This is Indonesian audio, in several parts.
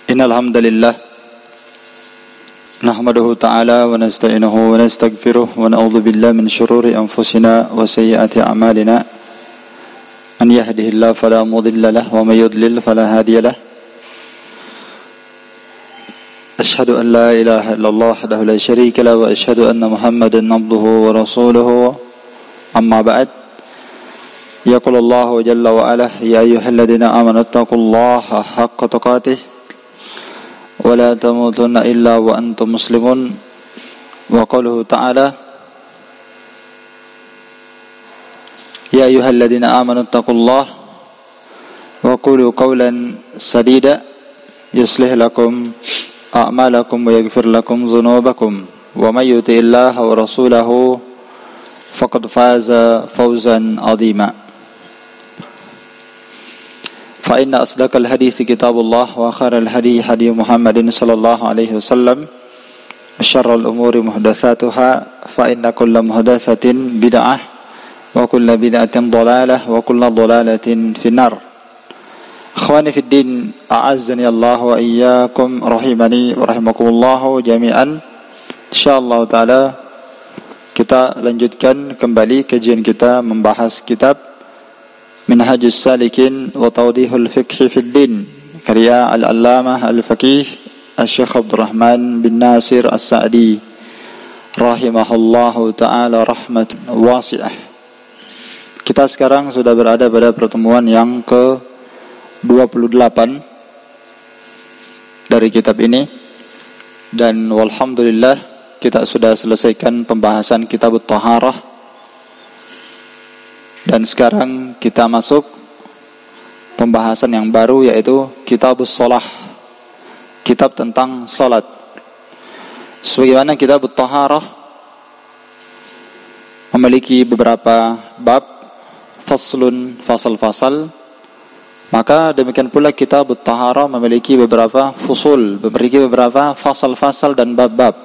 Innal hamdalillah nahmaduhu ta'ala wa nasta'inuhu wa nastaghfiruh wa na'udzu billahi min shururi anfusina wa sayyiati a'malina. Man yahdihillahu fala mudilla lahu wa may yudlil fala hadiya lahu. Ashhadu an la ilaha illallah wahdahu la syarika lahu wa ashhadu anna Muhammadan abduhu wa rasuluhu. Amma ba'd. Yaqulu Allahu jalla wa ala ya ayyuhalladzina amanu taqullaha haqqa tuqatih wa la tamutunna illa wa antum muslimun. Wa qaluhu ta'ala ya ayyuhalladzina amanu taqullaha wa qulu qawlan sadida yuslih lakum a'malakum wa yaghfir lakum dhunubakum wa may yuti'illaha wa rasulahu faqad faza fawzan 'azima. Fa inna asdaqal hadits kitabullah wa khairal hadi hadi Muhammadin sallallahu alaihi wasallam wa syarrul umuri muhdatsatuha fa inna kulla muhdatsatin bid'ah wa kulla bid'atin dhalalah wa kulla dhalalatin finnar. Akhwani fid din, a'azzani Allah wa iyyakum rahimani wa rahimakumullah jami'an. Insyaallah taala kita lanjutkan kembali kajian kita membahas kitab Minhajus Salikin wa Tawdihul Fiqh fid Din karya Al-Allamah Al-Faqih Asy-Syaikh Abdurrahman bin Nasir As-Sa'di rahimahullahu taala rahmat wasi'ah. Kita sekarang sudah berada pada pertemuan yang ke-28 dari kitab ini, dan walhamdulillah kita sudah selesaikan pembahasan kitab Taharah. Dan sekarang kita masuk pembahasan yang baru, yaitu Kitabus Shalah, kitab tentang salat. Sebagaimana Kitabut Taharah memiliki beberapa bab, faslun, fasal-fasal, maka demikian pula Kitabut Taharah memiliki beberapa fusul, memiliki beberapa fasal-fasal dan bab-bab.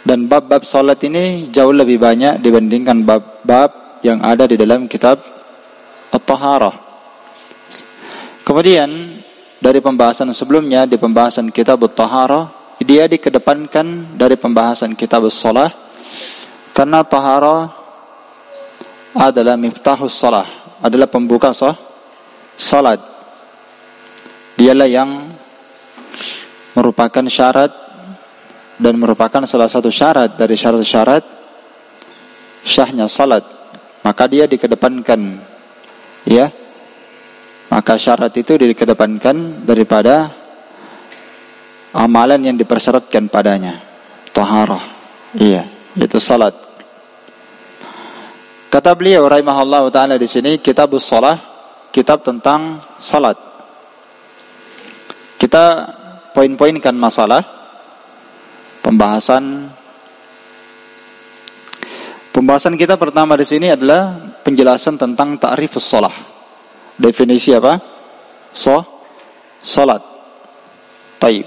Dan bab-bab salat ini jauh lebih banyak dibandingkan bab-bab yang ada di dalam kitab At-Taharah. Kemudian dari pembahasan sebelumnya, di pembahasan kitab At-Taharah, dia dikedepankan dari pembahasan kitab As-Shalah, karena Taharah adalah miftahus shalah, adalah pembuka salat. Dialah yang merupakan syarat dan merupakan salah satu syarat dari syarat-syarat syahnya salat. Maka dia dikedepankan, ya. Maka syarat itu dikedepankan daripada amalan yang dipersyaratkan padanya. Taharah, iya, itu salat. Kata beliau rahimahullah taala di sini, Kitabus Shalah, kitab tentang salat. Kita poin-poinkan masalah pembahasan kita pertama di sini adalah penjelasan tentang ta'rifus shalah. Definisi apa? Salat. Taib.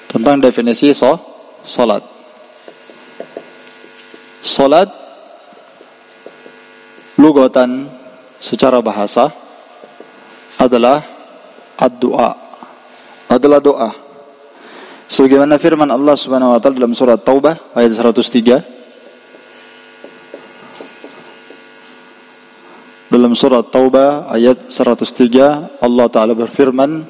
Tentang definisi salat. Salat lugatan secara bahasa adalah ad-du'a. Adalah doa. Sebagaimana firman Allah Subhanahu wa taala dalam surat Taubah ayat 103. Dalam surat Taubah ayat 103 Allah taala berfirman,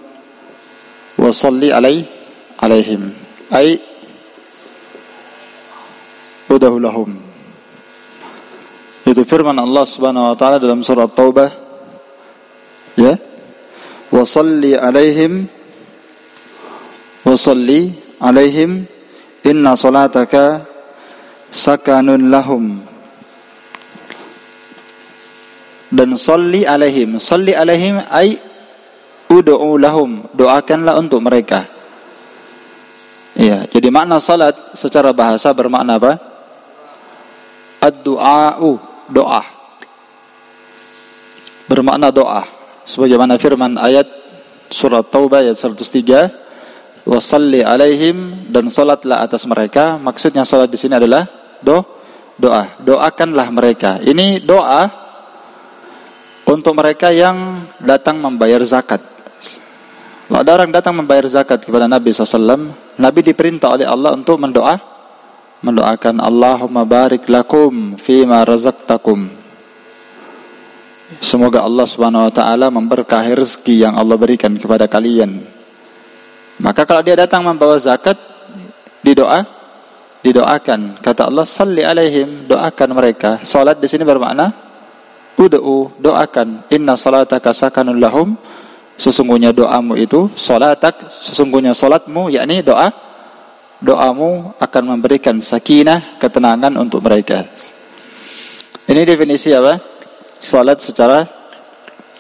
"Wa shalli alaihim." Ai udahu lahum. Itu firman Allah Subhanahu wa taala dalam surat Taubah, ya. "Wa shalli alaihim wasalli alaihim inna salataka sakanun lahum." Dan salli alaihim ay ud'u lahum, doakanlah untuk mereka. Ya, jadi makna salat secara bahasa bermakna apa? Ad-du'a'u, doa. Bermakna doa. Sebagaimana firman ayat surat Taubah ayat 103, wasalli alaihim, dan salatlah atas mereka. Maksudnya salat di sini adalah doa. Doakanlah mereka. Ini doa untuk mereka yang datang membayar zakat. Kalau ada orang datang membayar zakat kepada Nabi SAW, Nabi diperintah oleh Allah untuk mendoakan Allahumma barik lakum fima razaqtakum. Semoga Allah Subhanahu wa taala memberkahi rezeki yang Allah berikan kepada kalian. Maka kalau dia datang membawa zakat, didoakan. Kata Allah, salli alaihim, doakan mereka. Salat di sini bermakna ud'u, doakan. Inna salataka sakanun lahum, sesungguhnya doamu itu, sesungguhnya salatmu, yakni doamu akan memberikan sakinah, ketenangan untuk mereka. Ini definisi apa? Salat secara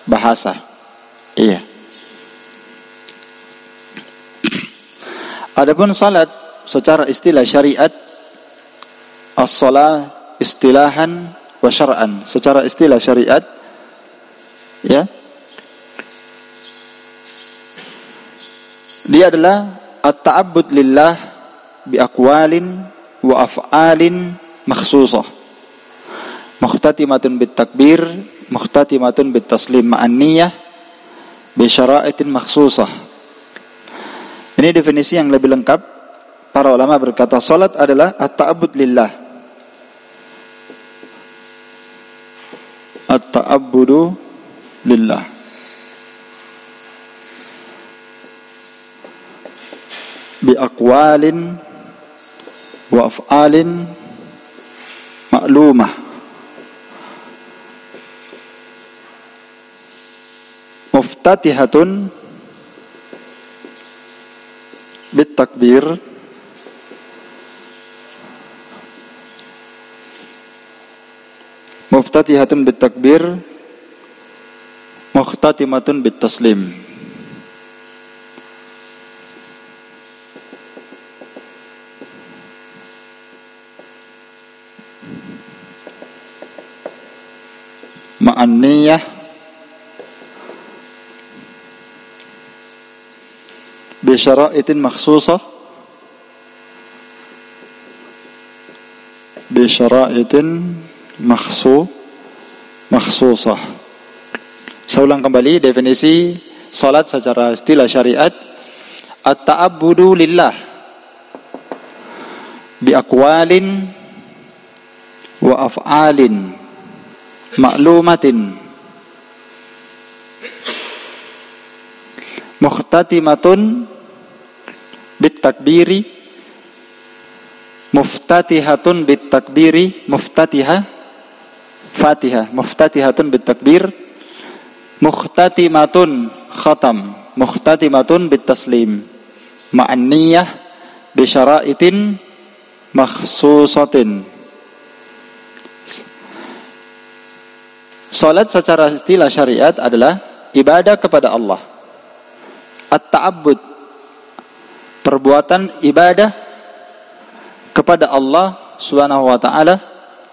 bahasa. Iya. Adapun salat secara istilah syariat, as-shalah istilahan wa syar'an. Secara istilah syariat, ya, dia adalah at-ta'abbud lillah bi aqwalin wa af'alin makhsusah. Mukhtatimatun bit takbir, mukhtatimatun bit taslim ma'an niyah bi syara'itin makhsusah. Ini definisi yang lebih lengkap. Para ulama berkata salat adalah at-ta'abbud lillah. At-ta'abbudu lillah. Bi aqwalin wa af'alin ma'lumah. Muftatihatun bit takbir, muftatihatun bit takbir, mukhtatimatun bit taslim. Ma'an niyah bi syara'itin makhsusah, bi syara'itin makhsusah. Saya ulang kembali definisi salat secara istilah syariat. At-ta'abbudu lillah bi aqwalin wa af'alin ma'lumatin mukhtatimatun bit takbiri, muftatihatun bit takbiri, muftatihatun bit takbir, mukhtatimatun khatam, mukhtatimatun bit taslim, ma'an niyah bi syara'itin makhsusatin. Salat secara istilah syariat adalah ibadah kepada Allah. At-ta'abbud, perbuatan ibadah kepada Allah Subhanahu wa taala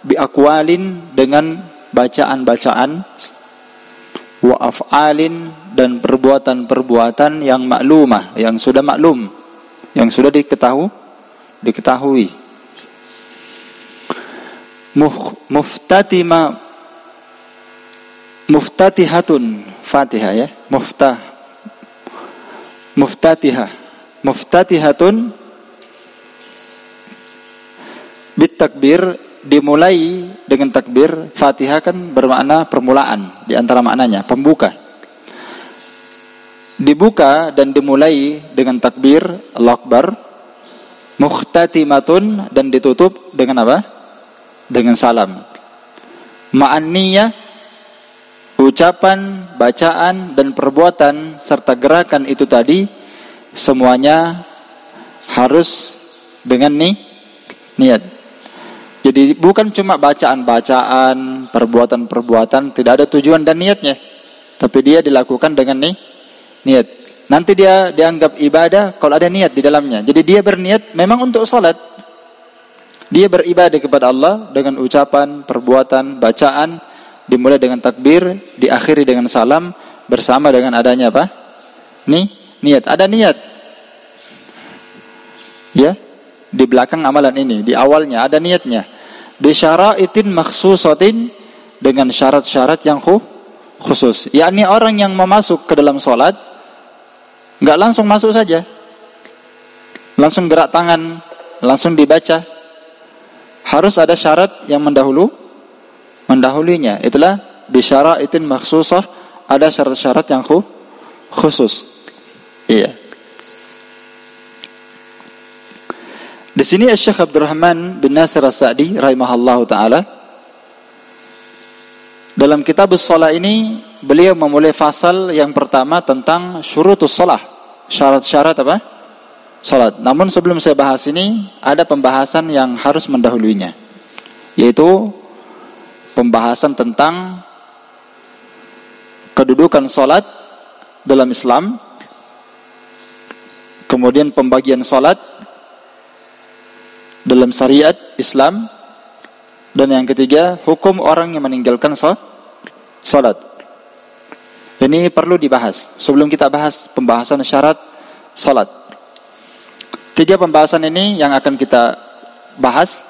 bi aqwalin, dengan bacaan-bacaan, wa af'alin, dan perbuatan-perbuatan yang maklumah, yang sudah maklum, yang sudah diketahui. Muftatihatun, Fatihah ya, muftatihatun bit takbir, dimulai dengan takbir. Fatihah kan bermakna permulaan, di antara maknanya pembuka. Dibuka dan dimulai dengan takbir Allahu Akbar. Mukhtatimatun, dan ditutup dengan apa? Dengan salam. Ma'an niyah, ucapan, bacaan, dan perbuatan serta gerakan itu tadi semuanya harus dengan niat. Jadi bukan cuma bacaan-bacaan, perbuatan-perbuatan, tidak ada tujuan dan niatnya, tapi dia dilakukan dengan niat. Nanti dia dianggap ibadah kalau ada niat di dalamnya. Jadi dia berniat memang untuk salat. Dia beribadah kepada Allah dengan ucapan, perbuatan, bacaan, dimulai dengan takbir, diakhiri dengan salam, bersama dengan adanya apa? Niat. Ada niat. Ya, di belakang amalan ini, di awalnya ada niatnya. Bisyara'itin makhsusatin, dengan syarat-syarat yang khusus. Yakni orang yang mau masuk ke dalam sholat nggak langsung masuk saja, langsung gerak tangan, langsung dibaca. Harus ada syarat yang mendahulunya. Itulah bisyara'itin makhsusah, ada syarat-syarat yang khusus. Iya. Di sini Syekh Abdurrahman bin Nasir As-Sa'di rahimahullahu taala dalam kitab shalah ini beliau memulai fasal yang pertama tentang syurutus shalah, syarat-syarat apa? Salat. Namun sebelum saya bahas ini ada pembahasan yang harus mendahulunya, yaitu pembahasan tentang kedudukan salat dalam Islam, kemudian pembagian salat dalam syariat Islam, dan yang ketiga hukum orang yang meninggalkan salat. Ini perlu dibahas sebelum kita bahas pembahasan syarat salat. 3 pembahasan ini yang akan kita bahas,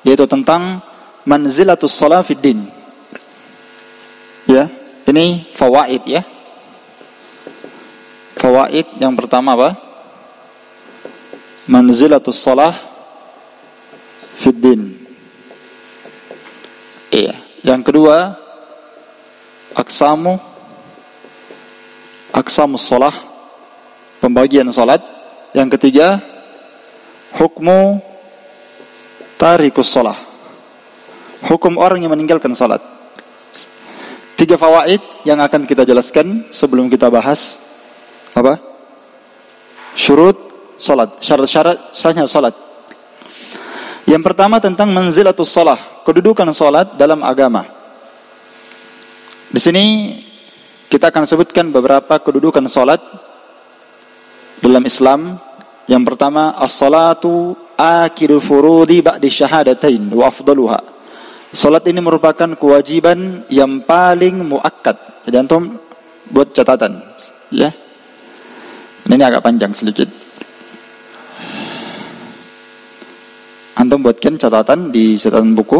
yaitu tentang manzilatus shalah fid din. Ya, ini fawaid ya. Fawaid yang pertama apa? Manzilatus shalah fid din. Iya. Yang kedua, aqsamus shalah, pembagian salat. Yang ketiga, hukmu tarikus shalah, hukum orang yang meninggalkan salat. 3 fawaid yang akan kita jelaskan sebelum kita bahas apa? Syurut salat, syarat-syarat sahnya salat. Yang pertama tentang manzilatus shalah, kedudukan salat dalam agama. Di sini kita akan sebutkan beberapa kedudukan salat dalam Islam. Yang pertama, as-salatu akidul furudi ba'di syahadatain wa afdaluha. Salat ini merupakan kewajiban yang paling muakkad. Jadi antum buat catatan, ya. Ini agak panjang sedikit. Antum buatkan catatan di catatan buku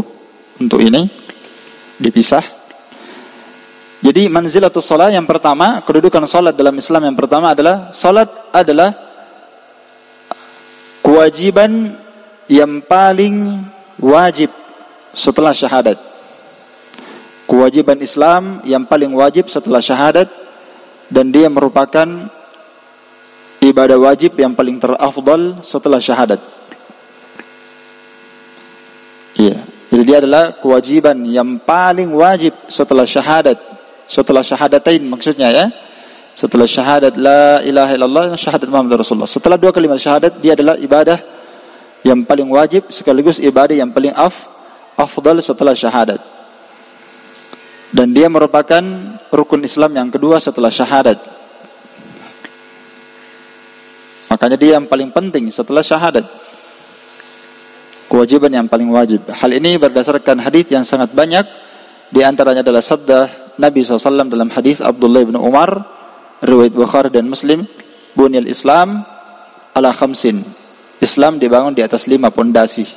untuk ini, dipisah. Jadi manzilatus shalah yang pertama, kedudukan salat dalam Islam yang pertama adalah salat adalah kewajiban yang paling wajib setelah syahadat. Kewajiban Islam yang paling wajib setelah syahadat, dan dia merupakan ibadah wajib yang paling terafdal setelah syahadat. Iya, jadi dia adalah kewajiban yang paling wajib setelah syahadat, setelah syahadatain maksudnya ya. Setelah syahadat la ilaha illallah, syahadat Muhammad Rasulullah. Setelah 2 kalimat syahadat, dia adalah ibadah yang paling wajib sekaligus ibadah yang paling afdal setelah syahadat. Dan dia merupakan rukun Islam yang kedua setelah syahadat. Makanya dia yang paling penting setelah syahadat. Kewajiban yang paling wajib. Hal ini berdasarkan hadis yang sangat banyak. Di antaranya adalah sabda Nabi SAW dalam hadis Abdullah bin Umar, riwayat Bukhari dan Muslim, Bunyal Islam ala khamsin. Islam dibangun di atas 5 pondasi.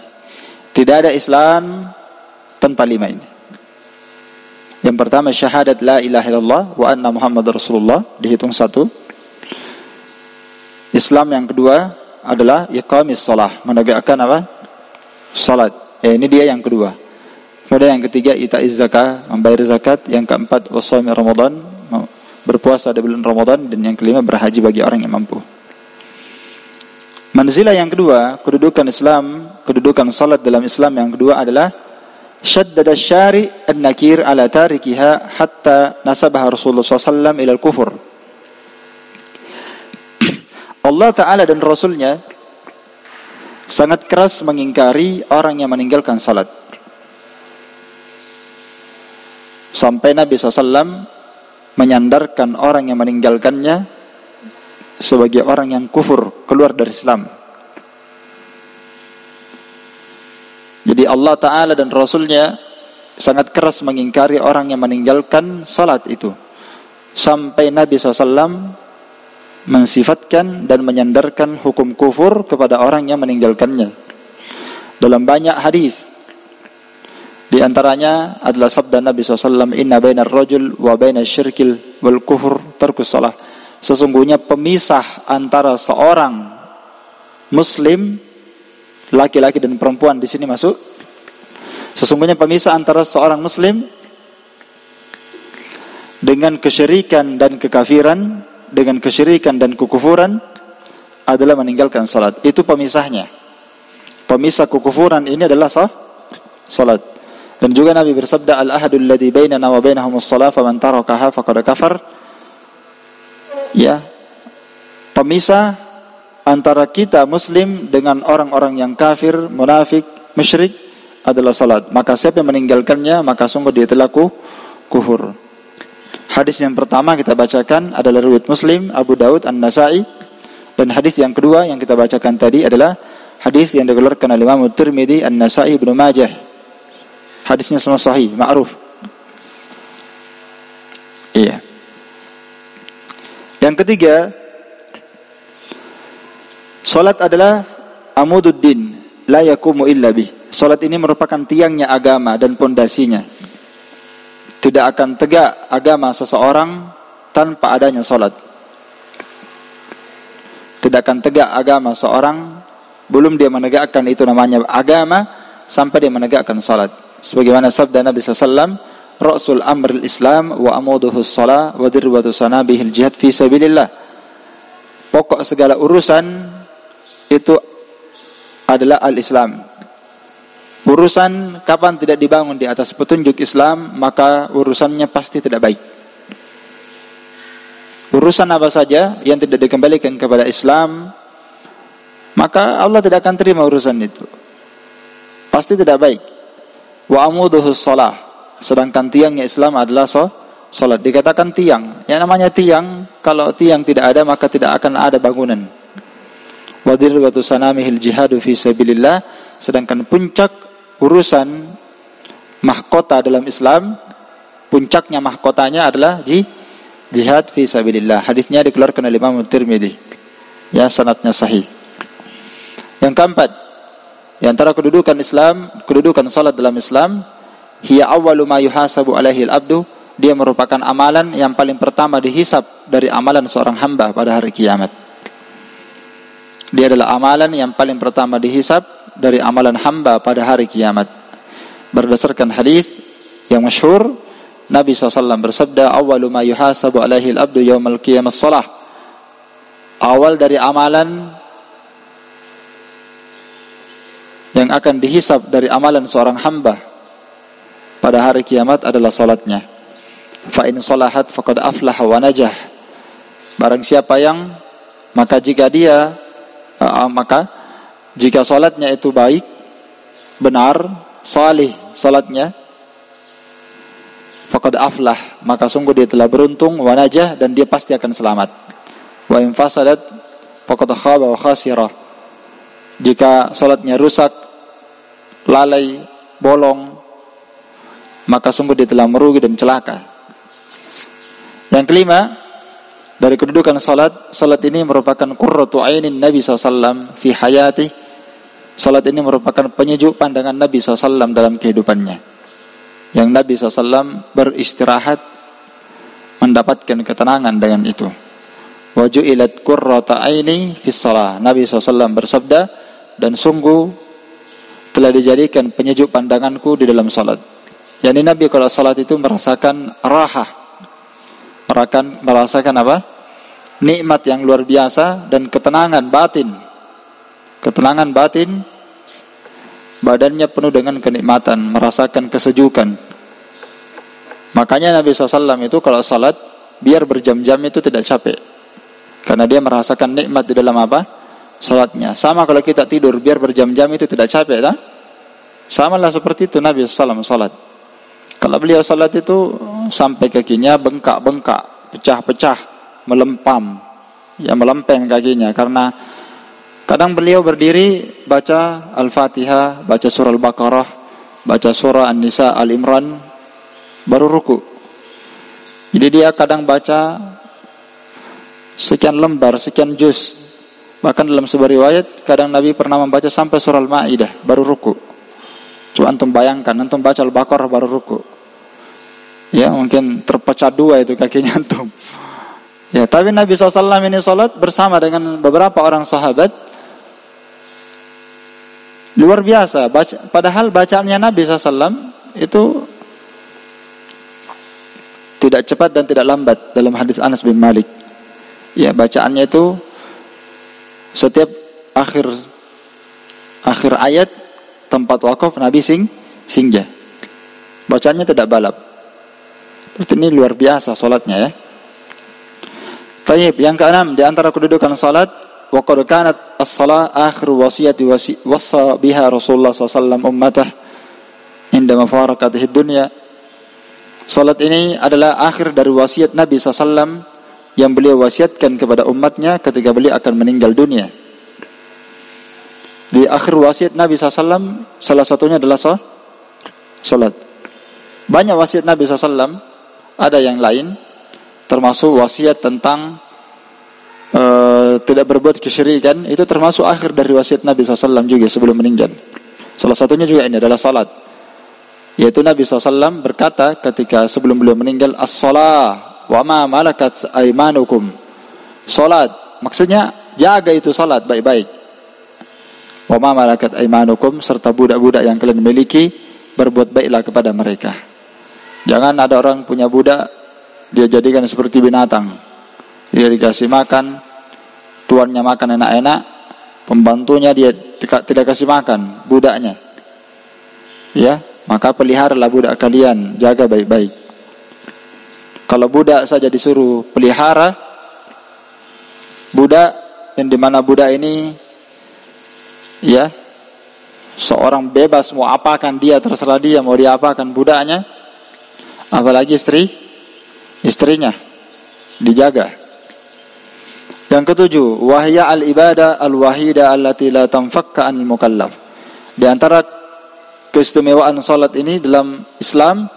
Tidak ada Islam tanpa 5 ini. Yang pertama syahadat la ilaha illallah wa anna Muhammad Rasulullah, dihitung 1. Islam yang kedua adalah iqamis shalah, menegakkan apa? Salat. Ini dia yang kedua. Kemudian yang ketiga ita'iz zakah, membayar zakat. Yang keempat wasami Ramadan, berpuasa di bulan Ramadan. Dan yang kelima berhaji bagi orang yang mampu. Manzilah yang kedua, kedudukan Islam, kedudukan salat dalam Islam yang kedua adalah syaddada syari' an-nakir ala tarikiha hatta nasabaha Rasulullah SAW ila al-kufur. Allah Ta'ala dan Rasulnya sangat keras mengingkari orang yang meninggalkan salat. Sampai Nabi SAW menyandarkan orang yang meninggalkannya sebagai orang yang kufur, keluar dari Islam. Jadi Allah Ta'ala dan Rasulnya sangat keras mengingkari orang yang meninggalkan salat itu. Sampai Nabi SAW mensifatkan dan menyandarkan hukum kufur kepada orang yang meninggalkannya. Dalam banyak hadis Di antaranya adalah sabda Nabi SAW, inna bainar rajul wa bainas syirkil wal kufur tarkus shalah. Sesungguhnya pemisah antara seorang muslim, laki-laki dan perempuan di sini masuk. Sesungguhnya pemisah antara seorang muslim dengan kesyirikan dan kekafiran, dengan kesyirikan dan kekufuran adalah meninggalkan salat. Itu pemisahnya. Pemisah kekufuran ini adalah salat. Dan juga Nabi bersabda, al-ahadul ladzi bainana wa bainahumus shalah faman tarakaha faqad kafar. Ya. Pemisah antara kita muslim dengan orang-orang yang kafir, munafik, musyrik adalah salat. Maka siapa yang meninggalkannya, maka sungguh dia telah kufur. Hadis yang pertama kita bacakan adalah riwayat Muslim, Abu Daud, An-Nasa'i. Dan hadis yang kedua yang kita bacakan tadi adalah hadis yang dikeluarkan oleh Imam Tirmidzi, An-Nasa'i, Ibnu Majah. Hadisnya semua sahih, ma'ruf. Iya. Yang ketiga, salat adalah amududdin, la yakumu illa bih. Salat ini merupakan tiangnya agama dan pondasinya. Tidak akan tegak agama seseorang tanpa adanya salat. Tidak akan tegak agama seorang belum dia menegakkan itu namanya agama sampai dia menegakkan salat. Sebagaimana sabda Nabi SAW, Ra'sul amril Islam wa amuduhus salah wa dirwatu sanabihil jihad fi sabilillah. Pokok segala urusan itu adalah al-Islam. Urusan kapan tidak dibangun di atas petunjuk Islam, maka urusannya pasti tidak baik. Urusan apa saja yang tidak dikembalikan kepada Islam, maka Allah tidak akan terima urusan itu. Pasti tidak baik. Wa amuduhus shalah, sedangkan tiangnya Islam adalah salat. Dikatakan tiang. Yang namanya tiang, kalau tiang tidak ada maka tidak akan ada bangunan. Wa dirwatu sanamihil jihadu fi sabilillah, sedangkan puncak urusan mahkota dalam Islam, puncaknya mahkotanya adalah jihad fi sabilillah. Hadisnya dikeluarkan oleh Imam Tirmidzi. Ya, sanadnya sahih. Yang keempat, di antara kedudukan Islam, kedudukan salat dalam Islam, hiya awwalu ma yuhasabu alaihi al-abdu, dia merupakan amalan yang paling pertama dihisab dari amalan seorang hamba pada hari kiamat. Dia adalah amalan yang paling pertama dihisab dari amalan hamba pada hari kiamat. Berdasarkan hadis yang masyhur, Nabi SAW bersabda, awwalu ma yuhasabu alaihi al-abdu yaumal qiyamah shalah. Awal dari amalan yang akan dihisab dari amalan seorang hamba pada hari kiamat adalah salatnya. Fa in salahat faqad aflaha wa najah. Barang siapa yang maka jika salatnya itu baik, benar, salih salatnya, faqad aflah, maka sungguh dia telah beruntung, wa najah, dan dia pasti akan selamat. Wa in fasadat faqad khaba wa khasira. Jika salatnya rusak, lalai, bolong, maka sungguh dia telah merugi dan celaka. Yang kelima, dari kedudukan salat ini merupakan qurratu ainin Nabi SAW fi hayati. Salat ini merupakan penyejuk pandangan Nabi SAW dalam kehidupannya. Yang Nabi SAW beristirahat, mendapatkan ketenangan dengan itu. Wa ju'ilat qurratu aini fi shalah. Nabi SAW bersabda, dan sungguh telah dijadikan penyejuk pandanganku di dalam salat. Yani Nabi kalau salat itu merasakan rahah, merasakan apa? Nikmat yang luar biasa dan ketenangan batin. Ketenangan batin, badannya penuh dengan kenikmatan, merasakan kesejukan. Makanya Nabi SAW itu kalau salat biar berjam-jam itu tidak capek, karena dia merasakan nikmat di dalam apa? Salatnya. Sama kalau kita tidur biar berjam-jam itu tidak capek, tak? Sama lah seperti itu Nabi SAW salat. Kalau beliau salat itu sampai kakinya bengkak-bengkak, pecah-pecah, melempam, ya melempem kakinya, karena kadang beliau berdiri baca Al-Fatihah, baca surah Al-Baqarah, baca surah An-Nisa, Al-Imran, baru ruku. Jadi dia kadang baca sekian lembar, sekian juz. Bahkan dalam sebuah riwayat, kadang Nabi pernah membaca sampai surah Al-Ma'idah, baru ruku. Coba antum bayangkan, antum baca Al-Baqarah baru ruku. Ya, mungkin terpecah dua itu kakinya antum. Ya, tapi Nabi SAW ini salat bersama dengan beberapa orang sahabat. Luar biasa. Padahal bacaannya Nabi SAW itu tidak cepat dan tidak lambat dalam hadis Anas bin Malik. Ya, bacaannya itu setiap akhir ayat tempat wakaf Nabi singgah. Bacaannya tidak balap. Berarti ini luar biasa salatnya ya. Baik, yang keenam di antara kedudukan salat, wa qad kanat as-shalah akhir wasiyati wasa biha Rasulullah sallallahu alaihi wasallam ummatah inda mafaraqatihi dunya. Salat ini adalah akhir dari wasiat Nabi sallallahu alaihi wasallam yang beliau wasiatkan kepada umatnya ketika beliau akan meninggal dunia. Di akhir wasiat Nabi SAW, salah satunya adalah salat. Banyak wasiat Nabi SAW, ada yang lain, termasuk wasiat tentang tidak berbuat kesyirikan, itu termasuk akhir dari wasiat Nabi SAW juga sebelum meninggal. Salah satunya juga ini adalah salat. Yaitu Nabi SAW berkata ketika sebelum beliau meninggal, as-salah wa ma malakat aymanukum. Salat, maksudnya jaga itu salat baik-baik. Wa ma malakat aymanukum, serta budak-budak yang kalian miliki, berbuat baiklah kepada mereka. Jangan ada orang punya budak, dia jadikan seperti binatang. Dia dikasih makan, tuannya makan enak-enak, pembantunya dia tidak kasih makan, budaknya. Ya, maka peliharalah budak kalian, jaga baik-baik. Kalau budak saja disuruh pelihara, budak yang dimana budak ini ya seorang bebas mau apakan dia, terserah dia mau diapakan budaknya, apalagi istrinya dijaga. Yang ketujuh, wahya al-ibadah al-wahida allati la tanfakka anil mukallaf. Di antara keistimewaan salat ini dalam Islam,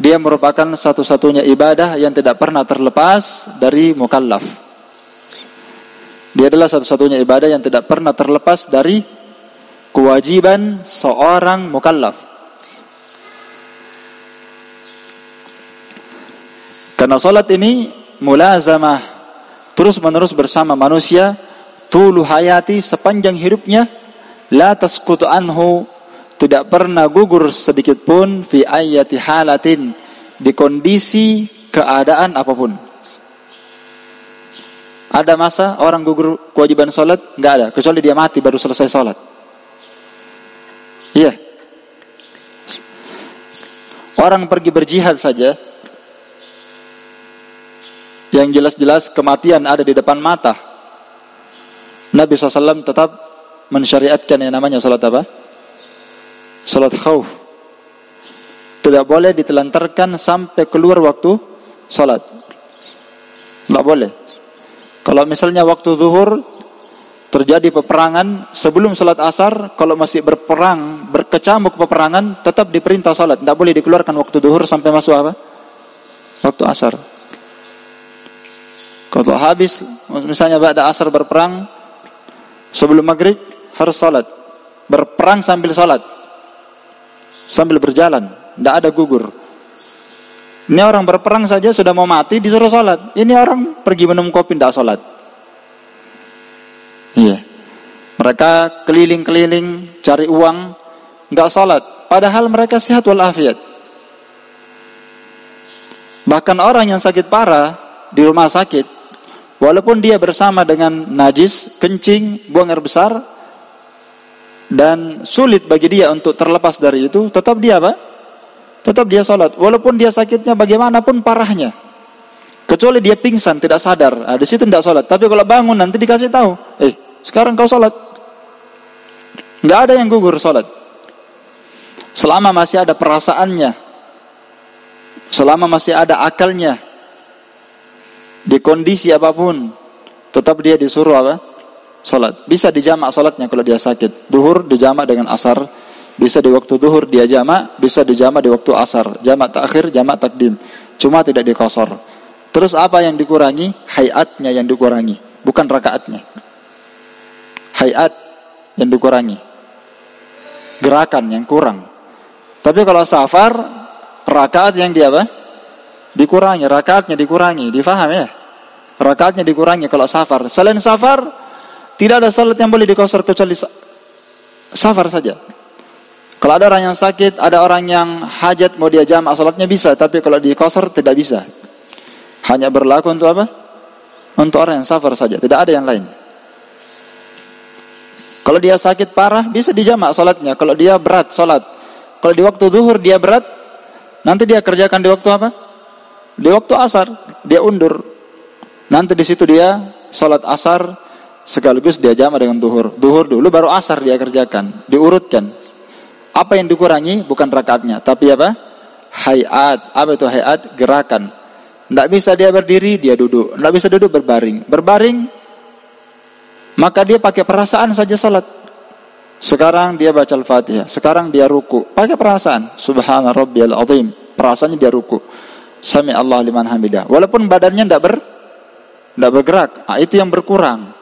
dia merupakan satu-satunya ibadah yang tidak pernah terlepas dari mukallaf. Dia adalah satu-satunya ibadah yang tidak pernah terlepas dari kewajiban seorang mukallaf. Karena salat ini mulazamah, terus-menerus bersama manusia, tulu hayati, sepanjang hidupnya, la tasqutu anhu, tidak pernah gugur sedikit pun, fi ayati halatin, di kondisi keadaan apapun. Ada masa orang gugur kewajiban salat? Enggak ada, kecuali dia mati baru selesai salat. Iya. Orang pergi berjihad saja, yang jelas-jelas kematian ada di depan mata, Nabi SAW tetap mensyariatkan yang namanya salat apa? Salat khauf. Tidak boleh ditelantarkan sampai keluar waktu salat. Tidak boleh. Kalau misalnya waktu zuhur terjadi peperangan sebelum salat asar, kalau masih berperang, berkecamuk peperangan, tetap diperintah salat. Tidak boleh dikeluarkan waktu zuhur sampai masuk apa? Waktu asar. Kalau habis, misalnya ba'da asar berperang, sebelum maghrib harus salat. Berperang sambil salat, sambil berjalan, tidak ada gugur. Ini orang berperang saja sudah mau mati disuruh salat. Ini orang pergi minum kopi tidak salat. Iya. Mereka keliling-keliling cari uang, enggak salat. Padahal mereka sehat walafiat. Bahkan orang yang sakit parah di rumah sakit, walaupun dia bersama dengan najis, kencing, buang air besar, dan sulit bagi dia untuk terlepas dari itu, tetap dia apa? Tetap dia salat. Walaupun dia sakitnya bagaimanapun parahnya, kecuali dia pingsan tidak sadar, di situ tidak salat. Tapi kalau bangun nanti dikasih tahu, sekarang kau salat. Nggak ada yang gugur salat. Selama masih ada perasaannya, selama masih ada akalnya, di kondisi apapun, tetap dia disuruh apa? Salat. Bisa dijamak salatnya kalau dia sakit. Duhur dijamak dengan asar. Bisa di waktu duhur dia jamak, bisa dijamak di waktu asar. Jamak takhir, jamak takdim. Cuma tidak dikosor. Terus apa yang dikurangi? Hayatnya yang dikurangi, bukan rakaatnya. Hayat yang dikurangi, gerakan yang kurang. Tapi kalau safar, rakaat yang dia apa? Dikurangi, rakaatnya dikurangi. Difaham ya? Rakaatnya dikurangi kalau safar. Selain safar, tidak ada salat yang boleh dikosor kecuali safar saja. Kalau ada orang yang sakit, ada orang yang hajat mau dia jamak salatnya bisa, tapi kalau dikosor tidak bisa. Hanya berlaku untuk apa? Untuk orang yang safar saja, tidak ada yang lain. Kalau dia sakit parah, bisa dijamak salatnya. Kalau dia berat salat, kalau di waktu zuhur dia berat, nanti dia kerjakan di waktu apa? Di waktu asar, dia undur. Nanti di situ dia salat asar sekaligus dia jamak dengan zuhur. Zuhur dulu baru asar dia kerjakan, diurutkan. Apa yang dikurangi bukan rakaatnya, tapi apa? Hayat. Apa itu hayat? Gerakan. Tidak bisa dia berdiri, dia duduk. Tidak bisa duduk, berbaring. Berbaring, maka dia pakai perasaan saja salat. Sekarang dia baca Al-Fatihah, sekarang dia ruku, pakai perasaan. Subhana rabbiyal azim. Perasaannya dia ruku. Sami Allah liman hamidah. Walaupun badannya tidak bergerak, itu yang berkurang.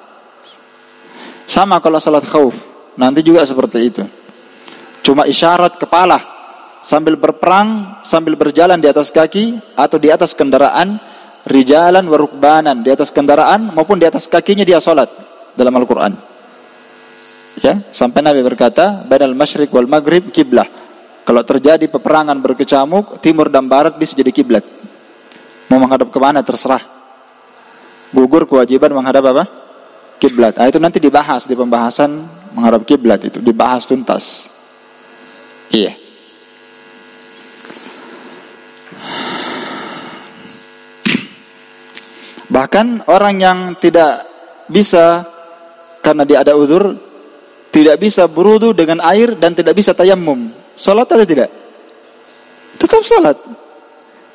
Sama kalau salat khauf, nanti juga seperti itu. Cuma isyarat kepala sambil berperang, sambil berjalan di atas kaki atau di atas kendaraan, rijalan wa rukbanan, di atas kendaraan maupun di atas kakinya dia salat dalam Al-Qur'an. Ya, sampai Nabi berkata, "Bainal masyriq wal maghrib kiblah." Kalau terjadi peperangan berkecamuk, timur dan barat bisa jadi kiblat. Mau menghadap ke mana terserah. Gugur kewajiban menghadap apa? Kiblat. Itu nanti dibahas di pembahasan menghadap kiblat, itu dibahas tuntas. Iya. Bahkan orang yang tidak bisa karena dia ada uzur, tidak bisa berwudu dengan air dan tidak bisa tayammum, salat atau tidak? Tetap salat.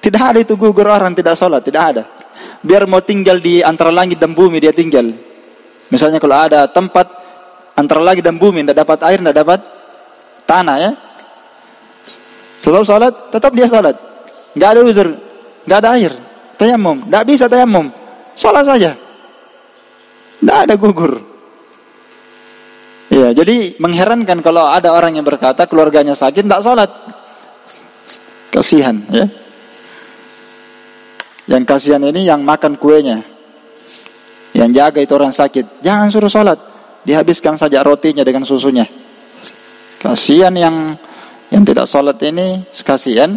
Tidak ada itu gugur orang tidak salat, tidak ada. Biar mau tinggal di antara langit dan bumi dia tinggal. Misalnya kalau ada tempat antara langit dan bumi, tidak dapat air, tidak dapat tanah ya, tetap salat, tetap dia salat. Enggak ada uzur, enggak ada air, tayammum, enggak bisa tayammum, salat saja. Enggak ada gugur. Ya, jadi mengherankan kalau ada orang yang berkata keluarganya sakit enggak salat. Kasihan ya. Yang kasihan ini yang makan kuenya. Yang jaga itu orang sakit. Jangan suruh salat, dihabiskan saja rotinya dengan susunya. Kasihan yang tidak salat ini, kasihan.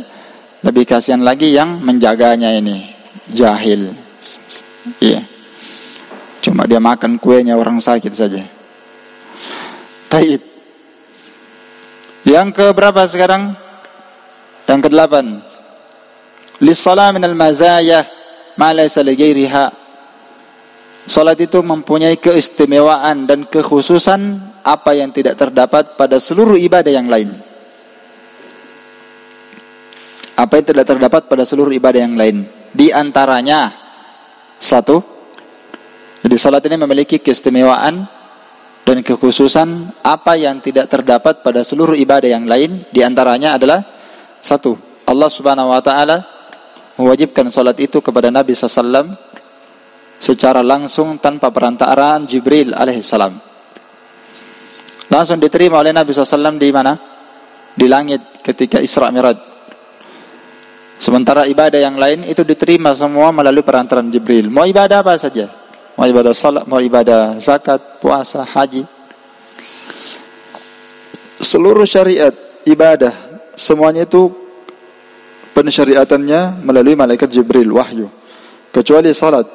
Lebih kasihan lagi yang menjaganya ini, jahil. Iya. Cuma dia makan kuenya orang sakit saja. Taib. Yang ke berapa sekarang? Yang ke-8. Lis-shalah minal mazayah ma laysa li ghairiha. Salat itu mempunyai keistimewaan dan kekhususan apa yang tidak terdapat pada seluruh ibadah yang lain. Apa yang tidak terdapat pada seluruh ibadah yang lain. Di antaranya satu, jadi salat ini memiliki keistimewaan dan kekhususan apa yang tidak terdapat pada seluruh ibadah yang lain. Di antaranya adalah satu, Allah Subhanahu wa taala mewajibkan salat itu kepada Nabi SAW secara langsung tanpa perantaraan Jibril alaihissalam. Langsung diterima oleh Nabi SAW di mana? Di langit ketika Isra Mi'raj. Sementara ibadah yang lain itu diterima semua melalui perantaran Jibril. Mau ibadah apa saja, mau ibadah salat, mau ibadah zakat, puasa, haji, seluruh syariat ibadah semuanya itu pensyariatannya melalui malaikat Jibril, wahyu, kecuali salat.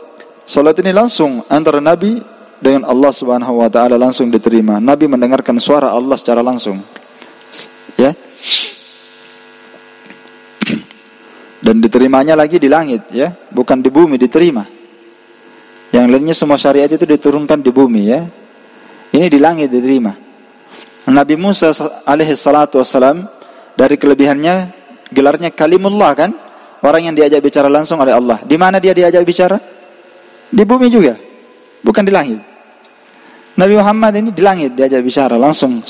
Salat ini langsung antara Nabi dengan Allah Subhanahu wa taala, langsung diterima. Nabi mendengarkan suara Allah secara langsung. Ya. Dan diterimanya lagi di langit ya, bukan di bumi diterima. Yang lainnya semua syariat itu diturunkan di bumi ya. Ini di langit diterima. Nabi Musa alaihi salatu wassalam dari kelebihannya gelarnya kalimullah kan? Orang yang diajak bicara langsung oleh Allah. Di mana dia diajak bicara? Di bumi juga, bukan di langit. Nabi Muhammad ini di langit diajak bicara langsung.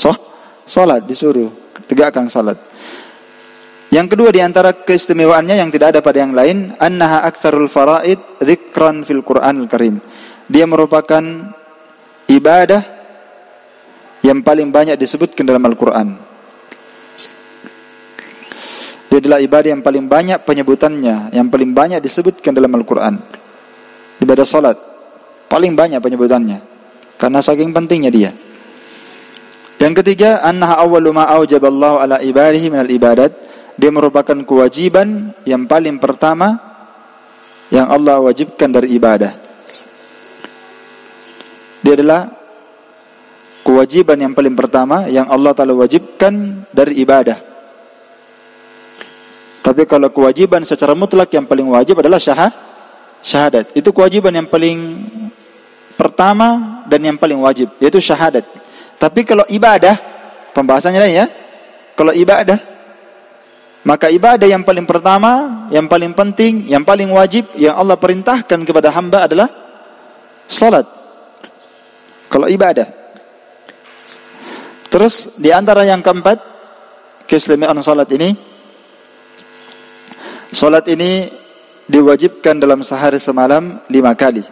Salat disuruh tegakkan salat. Yang kedua di antara keistimewaannya yang tidak ada pada yang lain, annaha aktsarul faraid dzikran fil Qur'anil Karim. Dia merupakan ibadah yang paling banyak disebutkan dalam Al-Qur'an. Dia adalah ibadah yang paling banyak penyebutannya, yang paling banyak disebutkan dalam Al-Quran. Ibadah salat paling banyak penyebutannya, karena saking pentingnya dia. Yang ketiga, annaha awwalu ma aujaballahu ala ibadihi minal ibadat. Dia merupakan kewajiban yang paling pertama yang Allah wajibkan dari ibadah. Dia adalah kewajiban yang paling pertama yang Allah Ta'ala wajibkan dari ibadah. Tapi kalau kewajiban secara mutlak yang paling wajib adalah syahadat. Itu kewajiban yang paling pertama dan yang paling wajib, yaitu syahadat. Tapi kalau ibadah, pembahasannya lain ya. Kalau ibadah, maka ibadah yang paling pertama, yang paling penting, yang paling wajib, yang Allah perintahkan kepada hamba adalah salat. Kalau ibadah. Terus di antara yang keempat, keistimewaan salat ini, salat ini diwajibkan dalam sehari semalam 5 kali.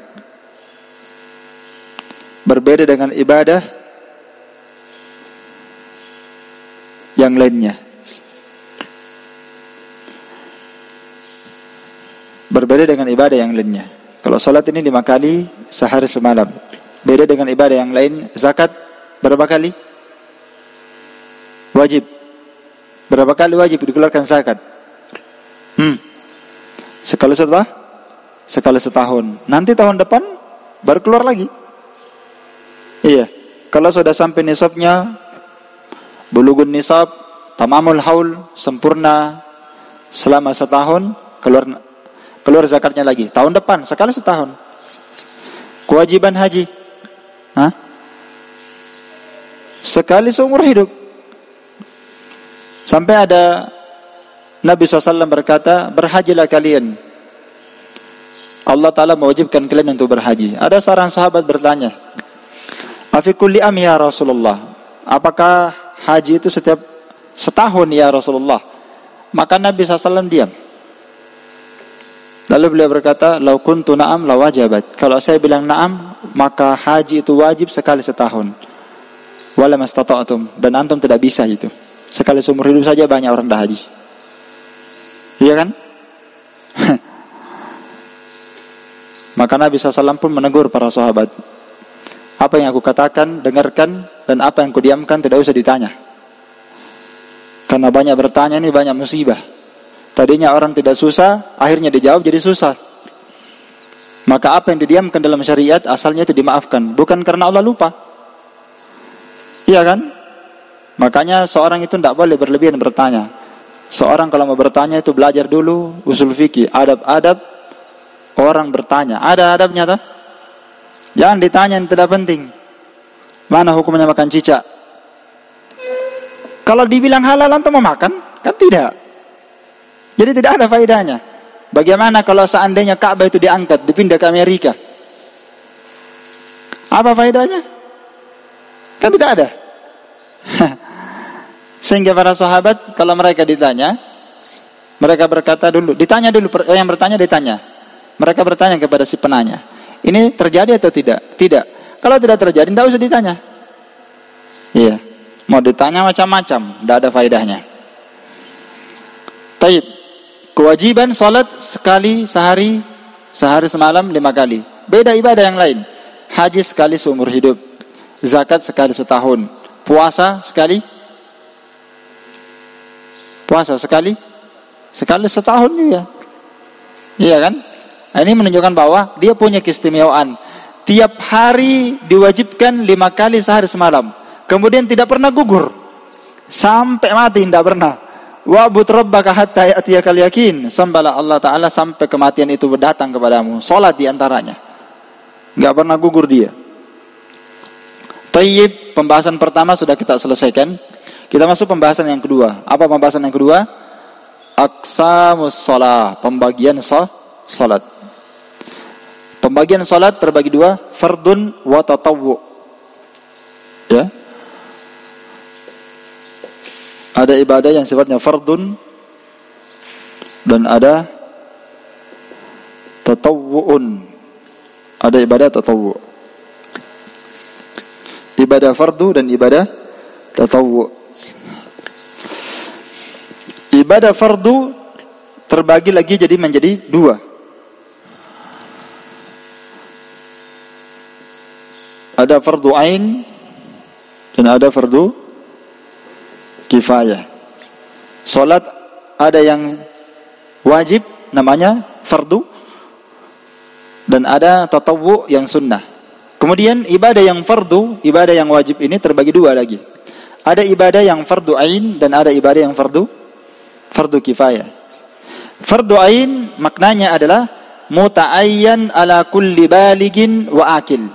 Berbeda dengan ibadah yang lainnya. Berbeda dengan ibadah yang lainnya. Kalau salat ini 5 kali sehari semalam. Beda dengan ibadah yang lain. Zakat berapa kali? Wajib. Berapa kali wajib dikeluarkan zakat? Sekali setahun. Nanti tahun depan baru keluar lagi. Iya. Kalau sudah sampai nisabnya, bulugun nisab, tamamul haul, sempurna selama setahun, keluar zakatnya lagi. Tahun depan sekali setahun. Kewajiban haji, sekali seumur hidup. Sampai ada Nabi SAW berkata, berhajilah kalian. Allah Ta'ala mewajibkan kalian untuk berhaji. Ada seorang sahabat bertanya, afi kulli am ya Rasulullah, apakah haji itu setiap setahun ya Rasulullah? Maka Nabi SAW diam. Lalu beliau berkata, lau kuntu na'am la wajabat. Kalau saya bilang na'am, maka haji itu wajib sekali setahun. Wala mastata'tum, dan antum tidak bisa itu. Sekali seumur hidup saja banyak orang dah haji. Iya kan? Maka Nabi SAW pun menegur para sahabat, apa yang aku katakan, dengarkan, dan apa yang aku diamkan tidak usah ditanya. Karena banyak bertanya ini banyak musibah. Tadinya orang tidak susah, akhirnya dijawab jadi susah. Maka apa yang didiamkan dalam syariat asalnya itu dimaafkan, bukan karena Allah lupa. Iya kan? Makanya seorang itu tidak boleh berlebihan bertanya. Seorang kalau mau bertanya itu belajar dulu usul fikih, adab-adab orang bertanya. Ada adabnya tak? Jangan ditanya yang tidak penting. Mana hukumnya makan cicak? Kalau dibilang halal antum mau makan? Kan tidak. Jadi tidak ada faedahnya. Bagaimana kalau seandainya Ka'bah itu diangkat, dipindah ke Amerika? Apa faedahnya? Kan tidak ada. Sehingga para sahabat kalau mereka ditanya, mereka berkata dulu, ditanya dulu, yang bertanya ditanya. Mereka bertanya kepada si penanya, ini terjadi atau tidak? Tidak. Kalau tidak terjadi, tidak usah ditanya. Iya. Mau ditanya macam-macam, tidak ada faedahnya. Taib. Kewajiban salat sekali sehari semalam 5 kali. Beda ibadah yang lain. Haji sekali seumur hidup. Zakat sekali setahun. Puasa sekali setahun juga. Iya kan? Nah, ini menunjukkan bahwa dia punya keistimewaan. Tiap hari diwajibkan 5 kali sehari semalam. Kemudian tidak pernah gugur. Sampai mati tidak pernah. Wa'bud rabbaka hatta ya'tiyakal yakin. Sembahlah Allah Ta'ala sampai kematian itu datang kepadamu. Salat di antaranya. Enggak pernah gugur dia. Tayyib, pembahasan pertama sudah kita selesaikan. Kita masuk pembahasan yang kedua. Apa pembahasan yang kedua? Aqsamus shalah, pembagian salat. Pembagian salat terbagi 2, fardun wa tatawwu. Ya. Ada ibadah yang sifatnya fardun dan ada tatawwu'un. Ada ibadah tatawwu'. Ibadah fardu dan ibadah tatawwu'. Ibadah fardu terbagi lagi jadi menjadi dua. Ada fardu ain dan ada fardu kifayah. Salat ada yang wajib namanya fardu dan ada tatawwu yang sunnah. Kemudian ibadah yang fardu, ibadah yang wajib ini terbagi dua lagi. Ada ibadah yang fardu ain dan ada ibadah yang fardu kifayah. Fardu ain maknanya adalah muta'ayyan ala kulli baligin wa akil,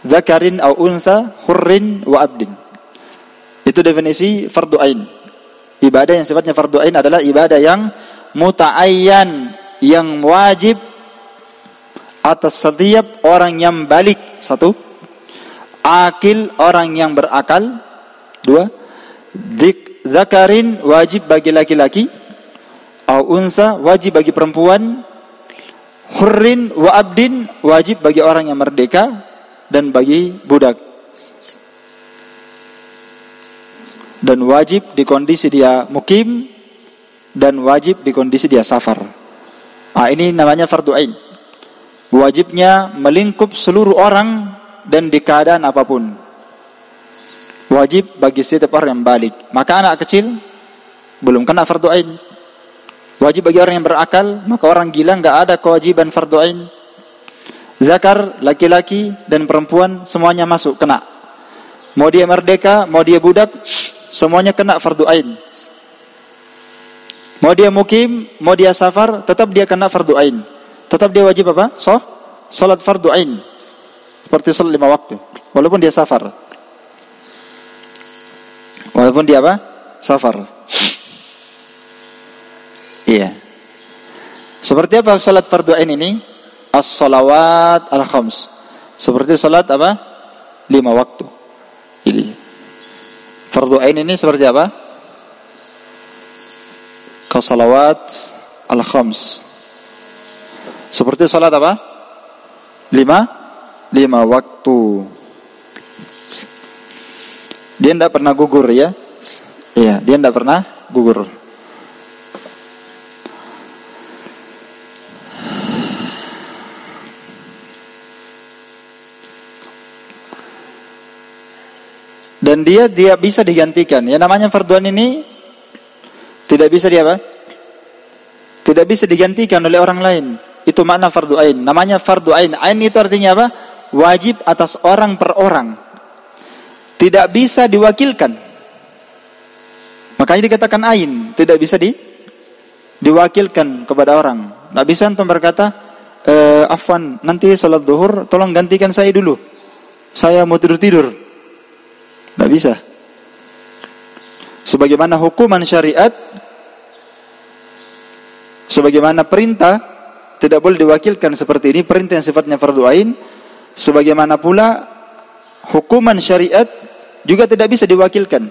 dzakarin aw unsa, hurrin wa abdin. Itu definisi fardu ain. Ibadah yang sifatnya fardu ain adalah ibadah yang muta'ayyan, yang wajib atas setiap orang yang balik, satu, akil, orang yang berakal, dua, dzakarin, wajib bagi laki-laki, au unsa, wajib bagi perempuan, hurrin wa abdin, wajib bagi orang yang merdeka dan bagi budak, dan wajib di kondisi dia mukim dan wajib di kondisi dia safar. Ini namanya fardu ain. Wajibnya melingkup seluruh orang dan di keadaan apapun. Wajib bagi setiap orang yang balik. Maka anak kecil belum kena fardu ain. Wajib bagi orang yang berakal, maka orang gila enggak ada kewajiban fardu ain. Zakar, laki-laki dan perempuan semuanya masuk kena. Mau dia merdeka, mau dia budak, semuanya kena fardu ain. Mau dia mukim, mau dia safar, tetap dia kena fardu ain. Tetap dia wajib apa? Salat fardu ain. Seperti salat 5 waktu. Walaupun dia safar. Walaupun dia apa? Safar. Iya. Seperti apa salat fardu ain ini? As-salawat al-khams. Seperti salat apa? 5 waktu. Ini. Fardu ain ini seperti apa? Kasalawat al-khams. Seperti salat apa? 5 waktu. Dia tidak pernah gugur ya. Iya, dia tidak pernah gugur. Dan dia bisa digantikan. Ya namanya fardu ain ini tidak bisa dia apa? Tidak bisa digantikan oleh orang lain. Itu makna fardu ain. Namanya fardu ain. Ain itu artinya apa? Wajib atas orang per orang. Tidak bisa diwakilkan. Makanya dikatakan ain. Tidak bisa diwakilkan kepada orang. Tidak bisa antum berkata, afwan, nanti salat zuhur tolong gantikan saya dulu. Saya mau tidur-tidur. Tidak bisa. Sebagaimana hukuman syariat, sebagaimana perintah tidak boleh diwakilkan seperti ini, perintah yang sifatnya fardu ain, sebagaimana pula hukuman syariat juga tidak bisa diwakilkan.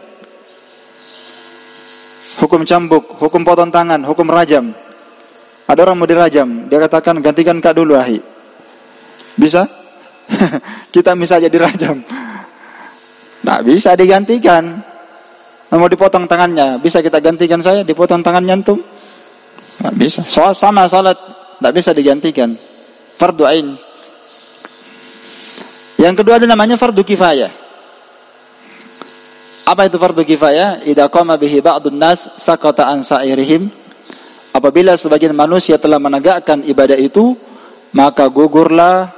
Hukum cambuk, hukum potong tangan, hukum rajam. Ada orang mau dirajam, dia katakan gantikan kak dulu ahi. Bisa? Kita bisa aja dirajam. Nah, bisa digantikan. Mau dipotong tangannya, bisa kita gantikan saya, dipotong tangannya antum? Nggak bisa. Sama salat, nggak bisa digantikan. Fardu ain. Yang kedua ada namanya fardu kifayah. Apa itu fardu kifayah? Idza qama bihi ba'dun nas sakata an sa'irihim. Apabila sebagian manusia telah menegakkan ibadah itu, maka gugurlah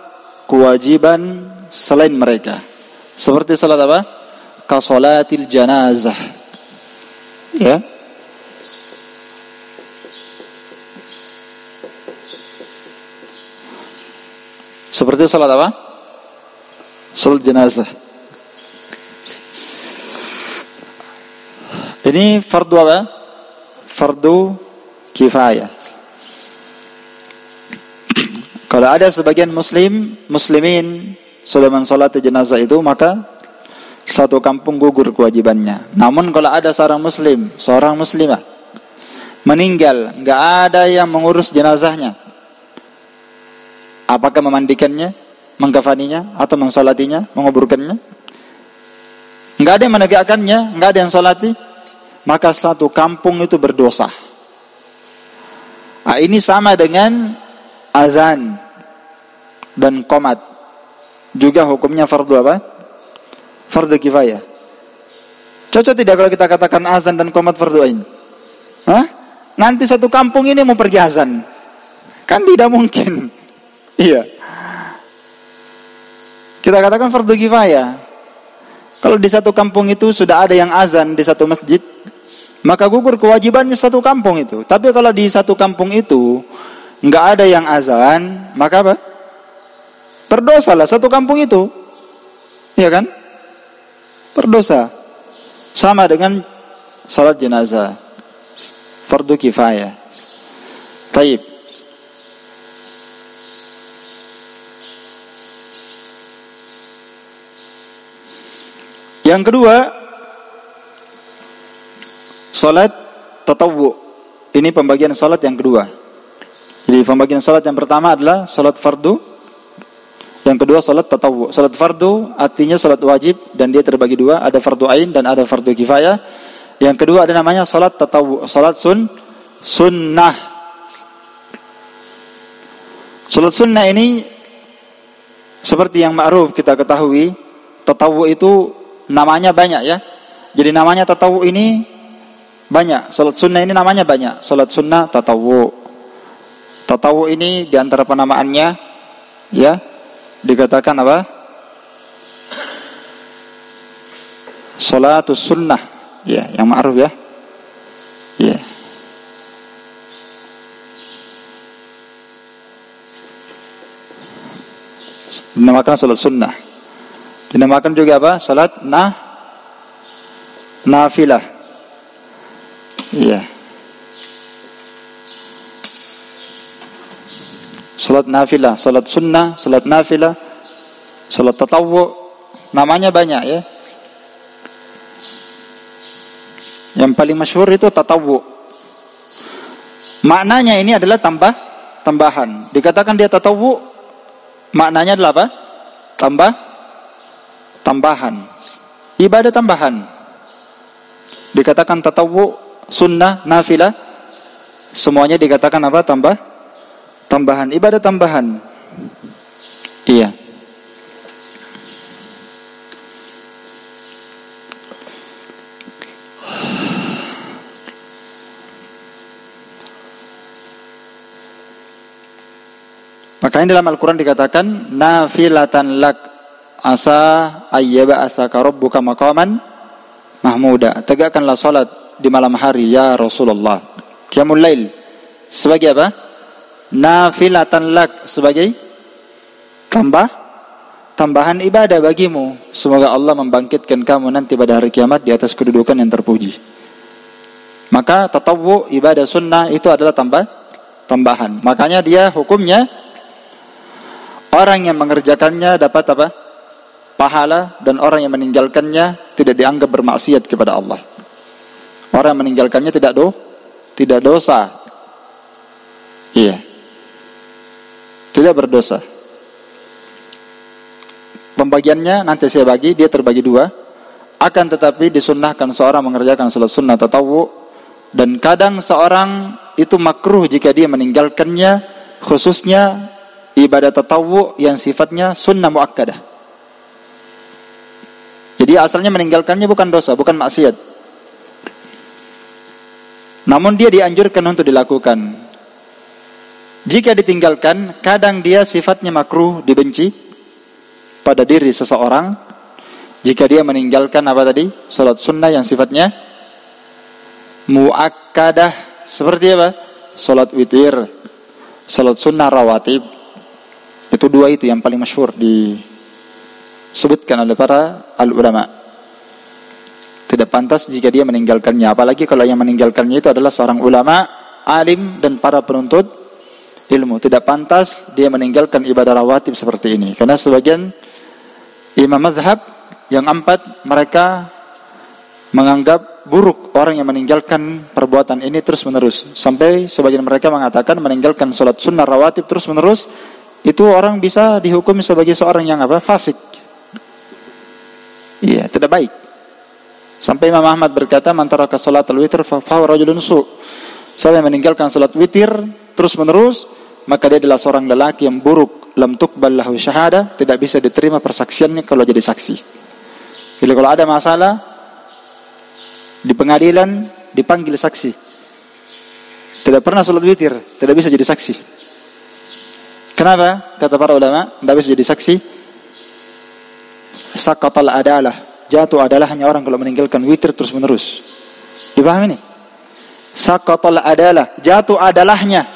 kewajiban selain mereka. Seperti salat apa? Kasolatil janazah. Ya. Seperti salat apa? Salat jenazah. Ini fardu apa? Fardu kifayah. Kalau ada sebagian muslimin sudah mensolati jenazah itu, maka satu kampung gugur kewajibannya. Namun kalau ada seorang muslimah meninggal, enggak ada yang mengurus jenazahnya, apakah memandikannya, mengkafaninya, atau mensolatinya, menguburkannya? Enggak ada yang menegakkannya, enggak ada yang solati, maka satu kampung itu berdosa. Nah, ini sama dengan azan dan qomat. Juga hukumnya fardu apa? Fardu kifayah. Cocok tidak kalau kita katakan azan dan qomat fardu ain? Hah? Nanti satu kampung ini mau pergi azan. Kan tidak mungkin. Iya. Kita katakan fardu kifayah. Kalau di satu kampung itu sudah ada yang azan di satu masjid, maka gugur kewajibannya satu kampung itu. Tapi kalau di satu kampung itu enggak ada yang azan, maka apa? Berdosalah satu kampung itu. Iya kan? Berdosa. Sama dengan salat jenazah. Fardu kifayah. Taib. Yang kedua, salat tatawwu. Ini pembagian salat yang kedua. Jadi pembagian salat yang pertama adalah salat fardu. Yang kedua salat tatawwu. Salat fardu artinya salat wajib dan dia terbagi dua, ada fardu ain dan ada fardu kifayah. Yang kedua ada namanya salat tatawwu, salat sunnah. Salat sunnah ini seperti yang ma'ruf kita ketahui, tatawwu itu namanya banyak ya. Jadi namanya tatawwu ini banyak. Salat sunnah ini namanya banyak. Salat sunnah tatawwu. Tatawwu ini di antara penamaannya ya dikatakan apa? Salatus sunnah. Ya, yang ma'ruf ya. Ya. Dinamakan salat sunnah. Dinamakan juga apa? Salat nafilah. Iya. Salat nafilah, salat sunnah, salat nafilah, salat tatawwu, namanya banyak ya. Yang paling masyhur itu tatawwu. Maknanya ini adalah tambahan. Dikatakan dia tatawwu, maknanya adalah apa? Tambahan. Ibadah tambahan. Dikatakan tatawwu, sunnah, nafilah, semuanya dikatakan apa? Tambahan, ibadah tambahan. Iya. Makanya dalam Al-Quran dikatakan nafilatan lak asa ayyaba asaka rabbuka maqaman mahmuda. Tegakkanlah salat di malam hari ya Rasulullah. Qiyamul lail sebagai apa? Nafilatan lak sebagai tambahan ibadah bagimu. Semoga Allah membangkitkan kamu nanti pada hari kiamat di atas kedudukan yang terpuji. Maka tatawwu ibadah sunnah itu adalah tambahan. Makanya dia hukumnya orang yang mengerjakannya dapat apa? Pahala, dan orang yang meninggalkannya tidak dianggap bermaksiat kepada Allah. Orang yang meninggalkannya tidak dosa. Iya. Tidak berdosa. Pembagiannya nanti saya bagi, dia terbagi dua. Akan tetapi disunnahkan seorang mengerjakan salat sunnah tatawwu, dan kadang seorang itu makruh jika dia meninggalkannya, khususnya ibadah tatawwu yang sifatnya sunnah muakkadah. Jadi asalnya meninggalkannya bukan dosa, bukan maksiat. Namun dia dianjurkan untuk dilakukan. Jika ditinggalkan, kadang dia sifatnya makruh, dibenci pada diri seseorang. Jika dia meninggalkan apa tadi? Salat sunnah yang sifatnya muakkadah. Seperti apa? Salat witir, salat sunnah rawatib. Itu dua itu yang paling masyhur disebutkan oleh para al-ulama. Tidak pantas jika dia meninggalkannya. Apalagi kalau yang meninggalkannya itu adalah seorang ulama, alim, dan para penuntut ilmu. Tidak pantas dia meninggalkan ibadah rawatib seperti ini. Karena sebagian imam mazhab yang 4, mereka menganggap buruk orang yang meninggalkan perbuatan ini terus menerus. Sampai sebagian mereka mengatakan meninggalkan sholat sunnah rawatib terus menerus, itu orang bisa dihukum sebagai seorang yang apa? Fasik. Iya, tidak baik. Sampai Imam Ahmad berkata, "Man taraka salatul witir fa huwa rajulun su'." Siapa yang meninggalkan salat witir terus menerus, maka dia adalah seorang lelaki yang buruk. Lam tuqbal lahu syahadah, tidak bisa diterima persaksiannya kalau jadi saksi. Jadi kalau ada masalah di pengadilan dipanggil saksi. Tidak pernah salat witir, tidak bisa jadi saksi. Kenapa? Kata para ulama, tidak bisa jadi saksi. Saqatal adalah, jatuh adalah hanya orang kalau meninggalkan witir terus menerus. Dipahami nih? Saqatal adalah, jatuh adalahnya.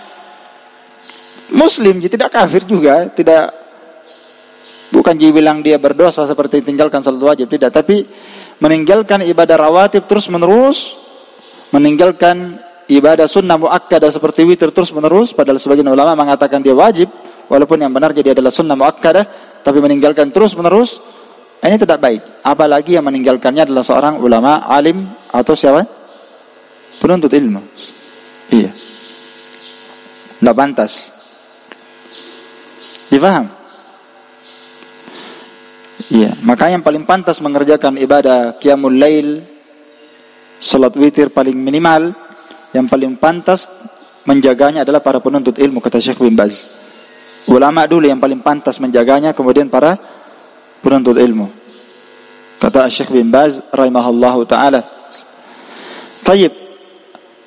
Muslim, jadi tidak kafir juga, tidak, bukan dibilang dia berdosa seperti tinggalkan salat wajib, tidak, tapi meninggalkan ibadah rawatib terus menerus, meninggalkan ibadah sunnah muakkadah seperti witir terus menerus, padahal sebagian ulama mengatakan dia wajib, walaupun yang benar jadi adalah sunnah muakkadah, tapi meninggalkan terus menerus, ini tidak baik. Apalagi yang meninggalkannya adalah seorang ulama, alim, atau siapa? Penuntut ilmu. Iya. Tidak pantas. Difaham? Iya. Maka yang paling pantas mengerjakan ibadah qiyamul lail, salat witir paling minimal, yang paling pantas menjaganya adalah para penuntut ilmu, kata Syekh bin Baz. Ulama dulu yang paling pantas menjaganya, kemudian para penuntut ilmu. Kata Syekh bin Baz rahimahullahu taala. Tayyib.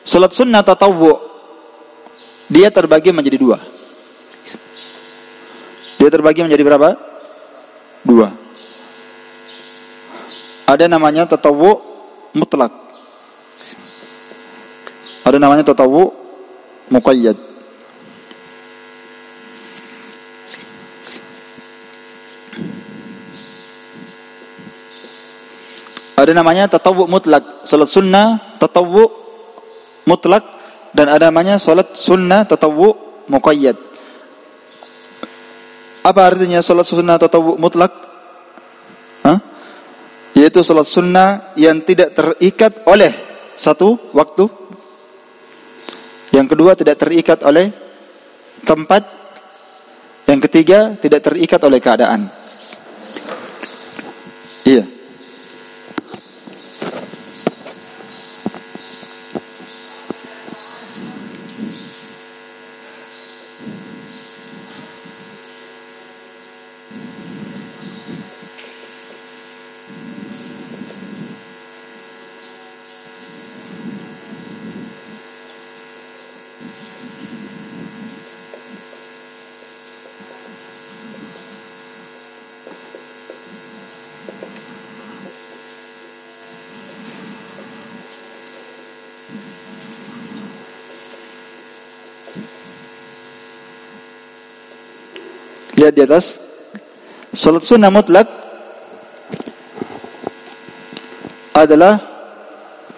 Salat sunnah tatawwu dia terbagi menjadi dua. Dia terbagi menjadi berapa? Dua. Ada namanya tatawwu mutlak. Ada namanya tatawwu muqayyad. Ada namanya tatawwu mutlak, salat sunnah tatawwu mutlak, dan ada namanya salat sunnah tatawwu muqayyad. Apa artinya salat sunnah tatawwu mutlak? Yaitu salat sunnah yang tidak terikat oleh satu waktu, yang kedua tidak terikat oleh tempat, yang ketiga tidak terikat oleh keadaan. Iya. Lihat di atas. Salat sunnah mutlak adalah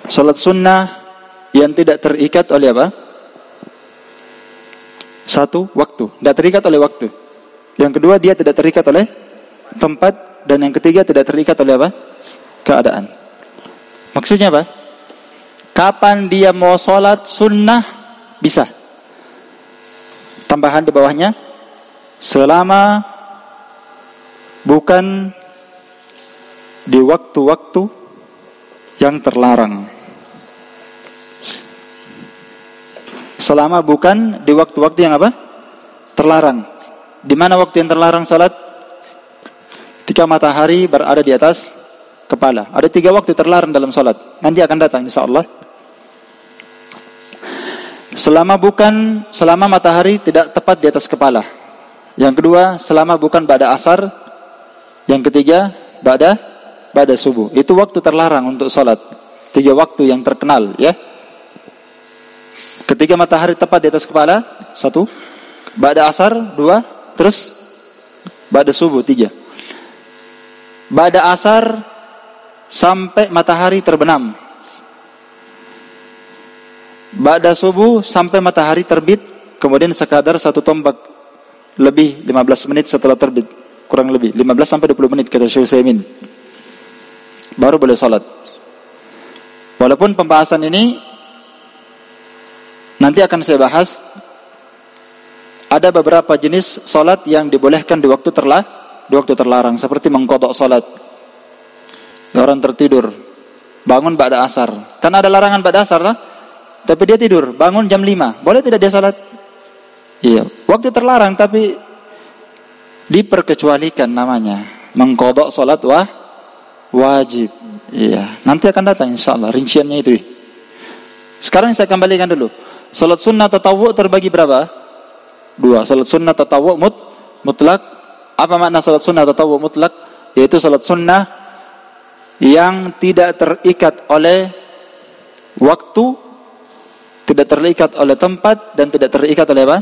salat sunnah yang tidak terikat oleh apa? Satu waktu, tidak terikat oleh waktu. Yang kedua, dia tidak terikat oleh tempat, dan yang ketiga tidak terikat oleh apa? Keadaan. Maksudnya apa? Kapan dia mau salat sunnah bisa. Tambahan di bawahnya, selama bukan di waktu-waktu yang terlarang. Selama bukan di waktu-waktu yang apa? Terlarang. Di mana waktu yang terlarang salat? Ketika matahari berada di atas kepala. Ada 3 waktu terlarang dalam salat. Nanti akan datang insyaallah. Selama matahari tidak tepat di atas kepala. Yang kedua, selama bukan ba'da asar. Yang ketiga, ba'da subuh. Itu waktu terlarang untuk salat. 3 waktu yang terkenal, ya. Ketika matahari tepat di atas kepala, 1. Ba'da asar, 2. Terus ba'da subuh, 3. Ba'da asar sampai matahari terbenam. Ba'da subuh sampai matahari terbit, kemudian sekadar 1 tombak lebih 15 menit setelah terbit, kurang lebih 15 sampai 20 menit kata Syekh Utsaimin, baru boleh salat. Walaupun pembahasan ini nanti akan saya bahas, ada beberapa jenis salat yang dibolehkan di waktu terlarang, seperti mengqadha salat. Orang tertidur bangun ba'da asar. Kan ada larangan ba'da asar lah. Tapi dia tidur, bangun jam 5. Boleh tidak dia salat? Iya, waktu terlarang tapi diperkecualikan namanya. Mengqadha salat wajib. Iya, nanti akan datang insyaallah rinciannya itu. Sekarang saya kembalikan dulu. Salat sunnah tatawwu terbagi berapa? 2. Salat sunnah tatawwu mutlak. Apa makna salat sunnah tatawwu mutlak? Yaitu salat sunnah yang tidak terikat oleh waktu, tidak terikat oleh tempat, dan tidak terikat oleh apa?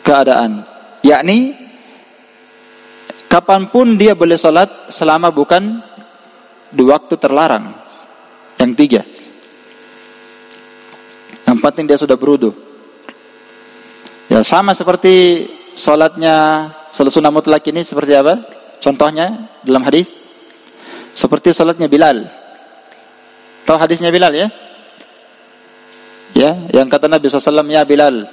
Keadaan. Yakni kapanpun dia boleh salat selama bukan di waktu terlarang. Yang 3. Yang penting dia sudah berwudu. Ya sama seperti salatnya salat sunnah mutlak ini seperti apa? Contohnya dalam hadis seperti salatnya Bilal. Tahu hadisnya Bilal ya? Ya, yang kata Nabi SAW, ya Bilal,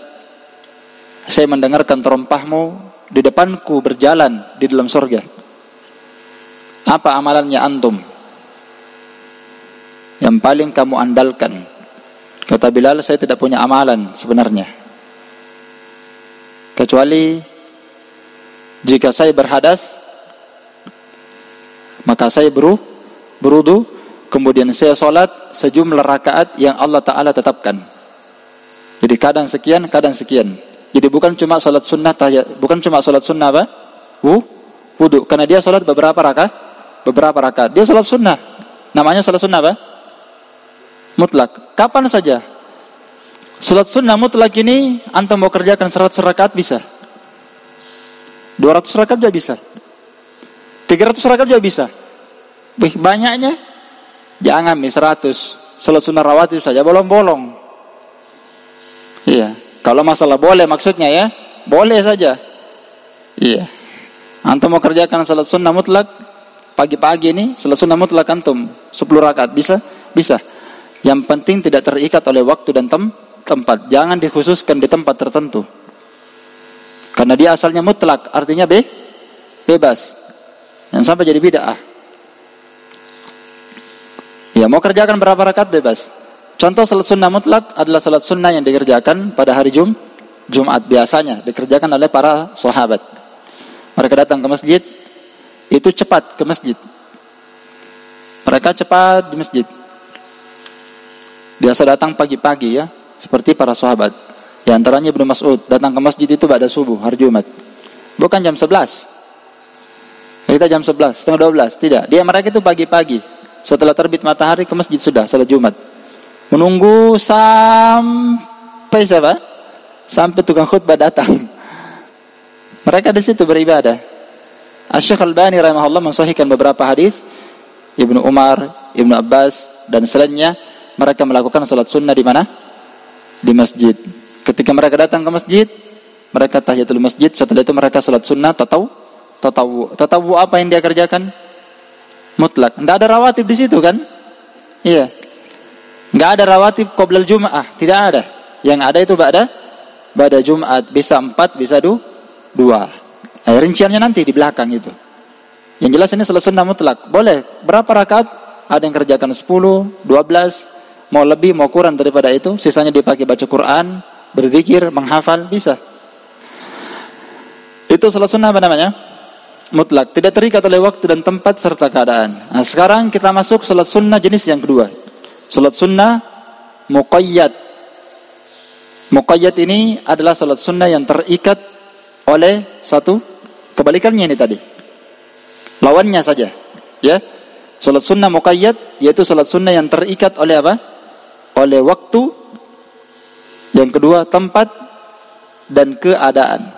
saya mendengarkan terompahmu di depanku berjalan di dalam surga. Apa amalannya antum? Yang paling kamu andalkan. Kata Bilal, saya tidak punya amalan sebenarnya, kecuali jika saya berhadas, maka saya berwudu, kemudian saya salat sejumlah rakaat yang Allah Ta'ala tetapkan. Jadi kadang sekian, kadang sekian. Jadi bukan cuma salat sunnah bukan cuma salat sunnah apa? Wudu. Karena dia salat beberapa rakaat. Dia salat sunnah. Namanya salat sunnah apa? Mutlak. Kapan saja. Salat sunnah mutlak ini antum mau kerjakan 100 rakaat bisa. 200 rakaat juga bisa. 300 rakaat juga bisa. Banyaknya jangan 100. Salat sunnah rawatib saja bolong-bolong. Iya. Kalau masalah boleh maksudnya ya, boleh saja. Iya. Antum mau kerjakan salat sunnah mutlak pagi-pagi ini, salat sunnah mutlak antum 10 rakaat bisa? Bisa. Yang penting tidak terikat oleh waktu dan tempat. Jangan dikhususkan di tempat tertentu. Karena dia asalnya mutlak, artinya bebas. Yang sampai jadi bid'ah. Ya, mau kerjakan berapa rakaat bebas. Contoh salat sunnah mutlak adalah salat sunnah yang dikerjakan pada hari Jumat. Biasanya dikerjakan oleh para sahabat. Mereka datang ke masjid, itu cepat ke masjid. Mereka cepat di masjid. Biasa datang pagi-pagi ya, seperti para sahabat. Di antaranya Ibnu Mas'ud datang ke masjid itu pada subuh hari Jumat. Bukan jam 11. Kita jam 11, setengah 12, tidak. Mereka itu pagi-pagi. Setelah terbit matahari ke masjid sudah salat Jumat. Menunggu sampai siapa? Sampai tukang khutbah datang. Mereka di situ beribadah. Asy-Syaikh Al-Albani rahimahullah mensahihkan beberapa hadis Ibnu Umar, Ibnu Abbas dan selainnya. Mereka melakukan salat sunnah di mana? Di masjid. Ketika mereka datang ke masjid, mereka tahiyatul masjid. Setelah itu mereka salat sunnah tatawwu. Tatawwu apa yang dia kerjakan? Mutlak. Tidak ada rawatib di situ kan? Iya. Tidak ada rawatib qoblal Jum'ah. Tidak ada. Yang ada itu ba'da Jum'at. Bisa 4, bisa 2. Rinciannya nanti di belakang itu. Yang jelas ini salat sunnah mutlak. Boleh. Berapa rakaat? Ada yang kerjakan 10, 12. Mau lebih, mau kurang daripada itu. Sisanya dipakai baca Quran, berzikir, menghafal. Bisa. Itu salat sunnah apa namanya? Mutlak. Tidak terikat oleh waktu dan tempat serta keadaan. Nah, sekarang kita masuk salat sunnah jenis yang kedua. Salat sunnah muqayyad. Muqayyad ini adalah salat sunnah yang terikat oleh satu kebalikannya ini tadi. Lawannya saja. Ya. Salat sunnah muqayyad yaitu salat sunnah yang terikat oleh apa? Oleh waktu. Yang kedua tempat dan keadaan.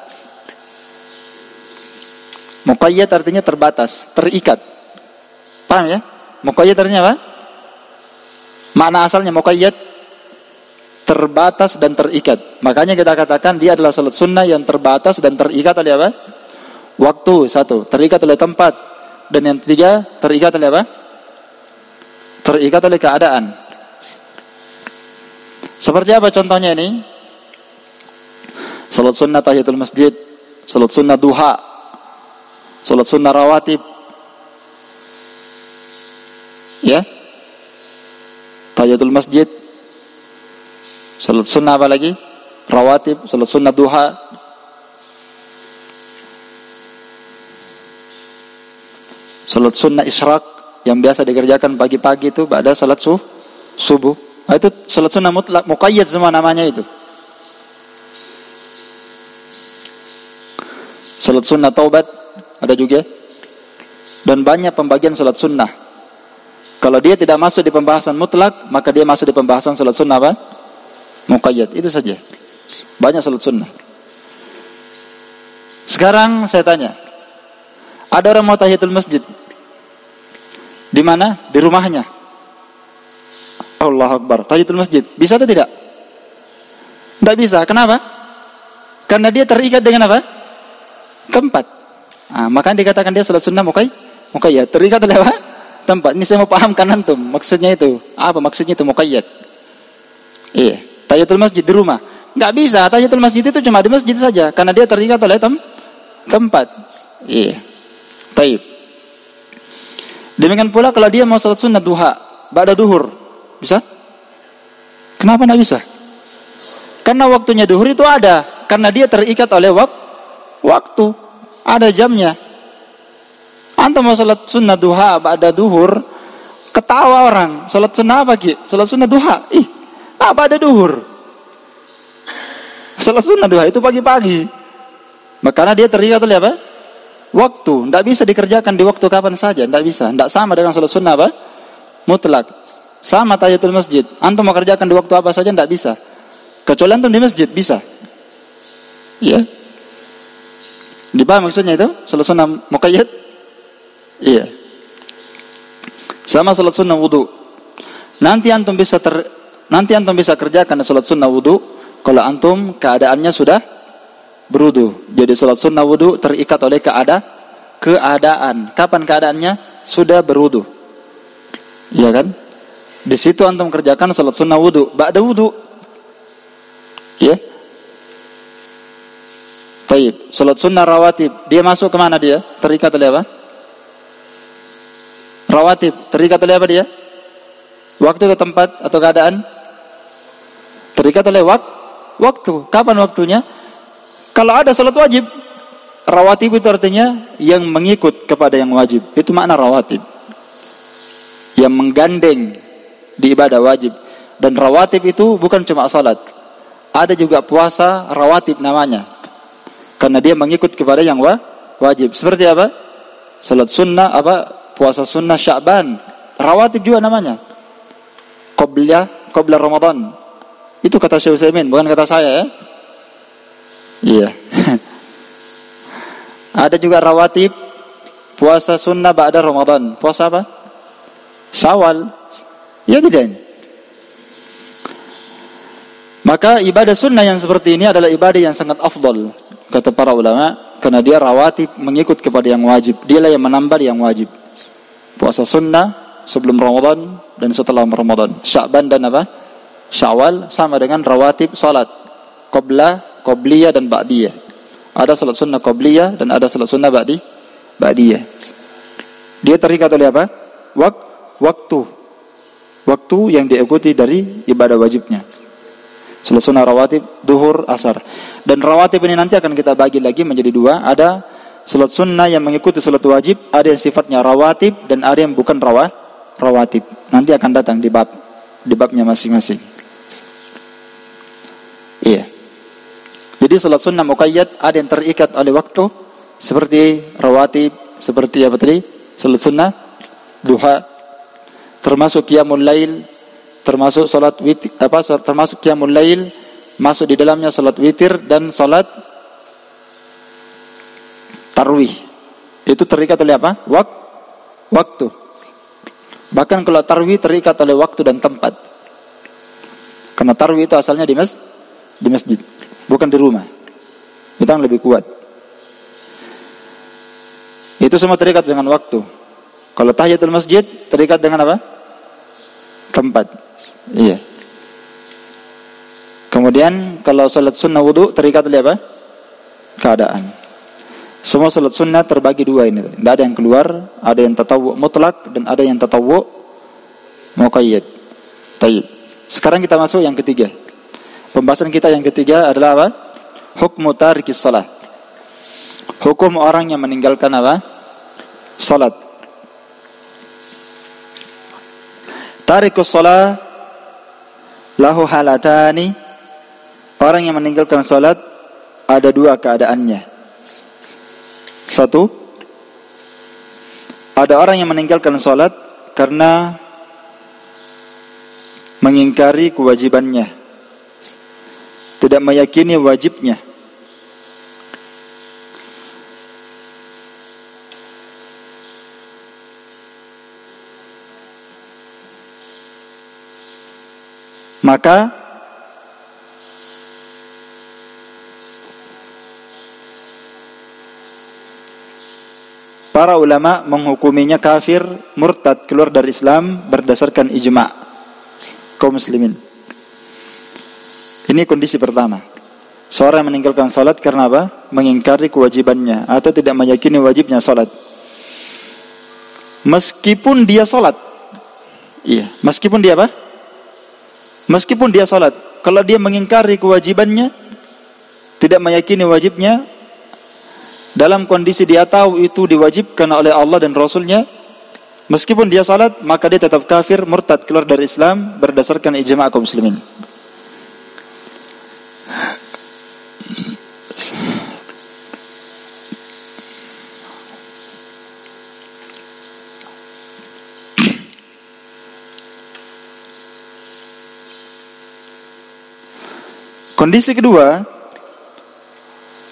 Muqayyad artinya terbatas, terikat. Paham ya? Muqayyad artinya apa? Makna asalnya muqayyad terbatas dan terikat. Makanya kita katakan dia adalah salat sunnah yang terbatas dan terikat oleh apa? Waktu, satu. Terikat oleh tempat. Dan yang ketiga, terikat oleh apa? Terikat oleh keadaan. Seperti apa contohnya ini? Salat sunnah tahiyatul masjid, salat sunnah duha, salat sunnah rawatib. Ya. Tahiyatul masjid. Salat sunnah apa lagi? Rawatib, salat sunnah duha. Salat sunnah isyraq yang biasa dikerjakan pagi-pagi itu ba'da salat subuh. Nah, itu salat sunnah mutlak, muqayyad semua namanya itu. Salat sunnah taubat ada juga. Dan banyak pembagian salat sunnah. Kalau dia tidak masuk di pembahasan mutlak, maka dia masuk di pembahasan salat sunnah apa? Muqayyad. Itu saja. Banyak salat sunnah. Sekarang saya tanya, ada orang mau tahiyatul masjid di mana? Di rumahnya. Allahu Akbar. Tahiyatul masjid. Bisa atau tidak? Tidak bisa. Kenapa? Karena dia terikat dengan apa? Tempat. Nah, maka dikatakan dia salat sunnah muqayyad. Terikat oleh apa? Tempat. Ini saya mau pahamkan antum. Maksudnya itu. Apa maksudnya itu muqayyad? Iya. Tahiyatul masjid di rumah. Enggak bisa. Tahiyatul masjid itu cuma di masjid saja. Karena dia terikat oleh tempat. Iya. Taib. Demikian pula kalau dia mau salat sunnah duha. Ba'da duhur. Bisa? Kenapa enggak bisa? Karena waktunya duhur itu ada. Karena dia terikat oleh waktu. Ada jamnya. Antum mau salat sunnah duha ba'da duhur, ketawa orang. Salat sunnah apa Ki? Salat sunnah duha. Ba'da duhur. Salat sunnah duha itu pagi-pagi. Karena dia terikat oleh apa? Waktu. Tidak bisa dikerjakan di waktu kapan saja. Tidak bisa. Tidak sama dengan salat sunnah apa? Mutlak. Sama tahiyatul masjid. Antum mau kerjakan di waktu apa saja tidak bisa. Kecuali antum di masjid bisa. Iya. Dipaham maksudnya itu? Salat sunnah muqayyad? Iya. Sama salat sunnah wudu. Nanti antum bisa kerjakan salat sunnah wudu kalau antum keadaannya sudah berwudu. Jadi salat sunnah wudu terikat oleh keadaan. Kapan keadaannya? Sudah berwudu. Iya kan? Di situ antum kerjakan salat sunnah wudu, ba'da wudu. Iya. Baik, salat sunnah rawatib, dia masuk ke mana dia? Terikat oleh apa? Rawatib, terikat oleh apa dia? Waktu atau tempat atau keadaan? Terikat oleh waktu. Kapan waktunya? Kalau ada salat wajib, rawatib itu artinya yang mengikut kepada yang wajib. Itu makna rawatib. Yang menggandeng di ibadah wajib. Dan rawatib itu bukan cuma salat. Ada juga puasa rawatib namanya. Karena dia mengikut kepada yang wajib. Seperti apa? Salat sunnah puasa sunnah Sya'ban. Rawatib juga namanya. Qabla Ramadan. Itu kata Syekh Utsaimin, bukan kata saya ya. Iya. Ada juga rawatib puasa sunnah ba'da Ramadan. Puasa apa? Syawal. Ya tidak. Maka ibadah sunnah yang seperti ini adalah ibadah yang sangat afdal, kata para ulama, karena dia rawatib mengikut kepada yang wajib. Dialah yang menambah yang wajib. Puasa sunnah sebelum Ramadan dan setelah Ramadan. Sya'ban dan apa? Syawal sama dengan rawatib salat. Qabliyah dan ba'diyah. Ada salat sunnah qabliyah dan ada salat sunnah ba'diyah. Dia terikat oleh apa? Waktu yang diikuti dari ibadah wajibnya. Salat sunnah rawatib, duhur, asar. Dan rawatib ini nanti akan kita bagi lagi menjadi dua. Ada salat sunnah yang mengikuti salat wajib, ada yang sifatnya rawatib dan ada yang bukan rawatib. Nanti akan datang di babnya masing-masing. Iya. Jadi salat sunnah muqayyad ada yang terikat oleh waktu seperti rawatib, seperti apa tadi? Salat sunnah duha, termasuk qiyamul lail, termasuk salat witir, termasuk qiyamul lail, masuk di dalamnya salat witir dan salat tarwih. Itu terikat oleh apa? Waktu. Bahkan kalau tarwih terikat oleh waktu dan tempat. Karena tarwih itu asalnya di masjid, bukan di rumah. Itu yang lebih kuat. Itu semua terikat dengan waktu. Kalau tahiyatul masjid terikat dengan apa? Tempat. Iya. Kemudian kalau salat sunnah wudu terikat oleh apa? Keadaan. Semua salat sunnah terbagi dua ini. Tidak ada yang keluar, ada yang tatawwu mutlak dan ada yang tatawwu muqayyad. Baik. Sekarang kita masuk yang ketiga. Pembahasan kita yang ketiga adalah apa? Hukmu tarikis shalah. Hukum orang yang meninggalkan apa? Salat. Tarikus shalah lahu halatani. Orang yang meninggalkan salat ada dua keadaannya. Satu, ada orang yang meninggalkan salat karena mengingkari kewajibannya, tidak meyakini wajibnya. Maka para ulama menghukuminya kafir, murtad, keluar dari Islam berdasarkan ijma' kaum muslimin. Ini kondisi pertama. Seorang yang meninggalkan salat karena apa? Mengingkari kewajibannya atau tidak meyakini wajibnya salat. Meskipun dia salat. Iya, meskipun dia apa? Meskipun dia salat, kalau dia mengingkari kewajibannya, tidak meyakini wajibnya, dalam kondisi dia tahu itu diwajibkan oleh Allah dan Rasulnya, meskipun dia salat, maka dia tetap kafir, murtad, keluar dari Islam berdasarkan ijma' kaum muslimin. Kondisi kedua,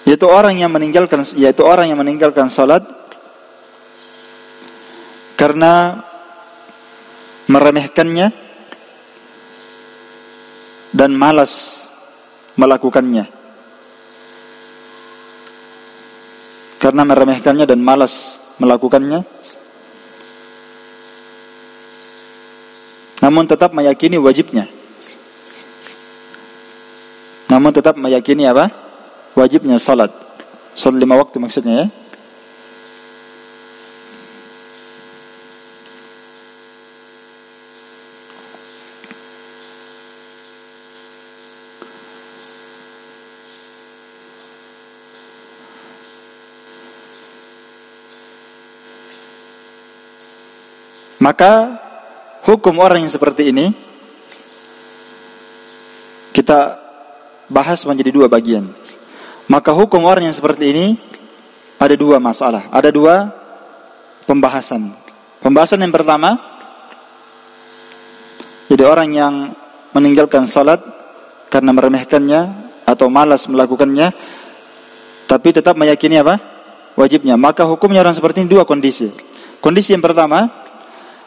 yaitu orang yang meninggalkan salat karena meremehkannya dan malas melakukannya. Karena meremehkannya dan malas melakukannya, namun tetap meyakini wajibnya. Namun tetap meyakini apa? Wajibnya salat. Salat 5 waktu maksudnya ya. Maka hukum orang yang seperti ini kita bahas menjadi dua bagian. Maka hukum orang yang seperti ini ada dua masalah, ada dua pembahasan. Pembahasan yang pertama, jadi orang yang meninggalkan salat karena meremehkannya atau malas melakukannya, tapi tetap meyakini apa? Wajibnya. Maka hukumnya orang seperti ini dua kondisi. Kondisi yang pertama,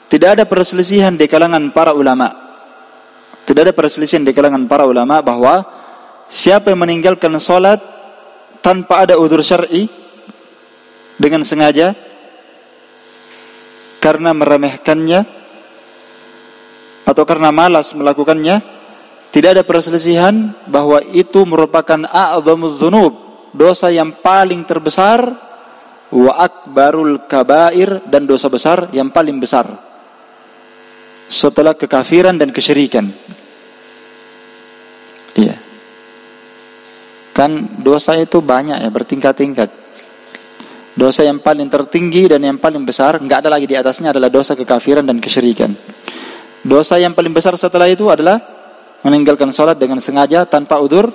tidak ada perselisihan di kalangan para ulama. Tidak ada perselisihan di kalangan para ulama bahwa siapa yang meninggalkan salat tanpa ada udzur syar'i dengan sengaja karena meremehkannya atau karena malas melakukannya, tidak ada perselisihan bahwa itu merupakan a'dzamuz dzunub, dosa yang paling terbesar, wa akbarul kabair, dan dosa besar yang paling besar setelah kekafiran dan kesyirikan. Iya. Kan dosa itu banyak ya, bertingkat-tingkat. Dosa yang paling tertinggi dan yang paling besar, enggak ada lagi di atasnya, adalah dosa kekafiran dan kesyirikan. Dosa yang paling besar setelah itu adalah meninggalkan salat dengan sengaja tanpa udzur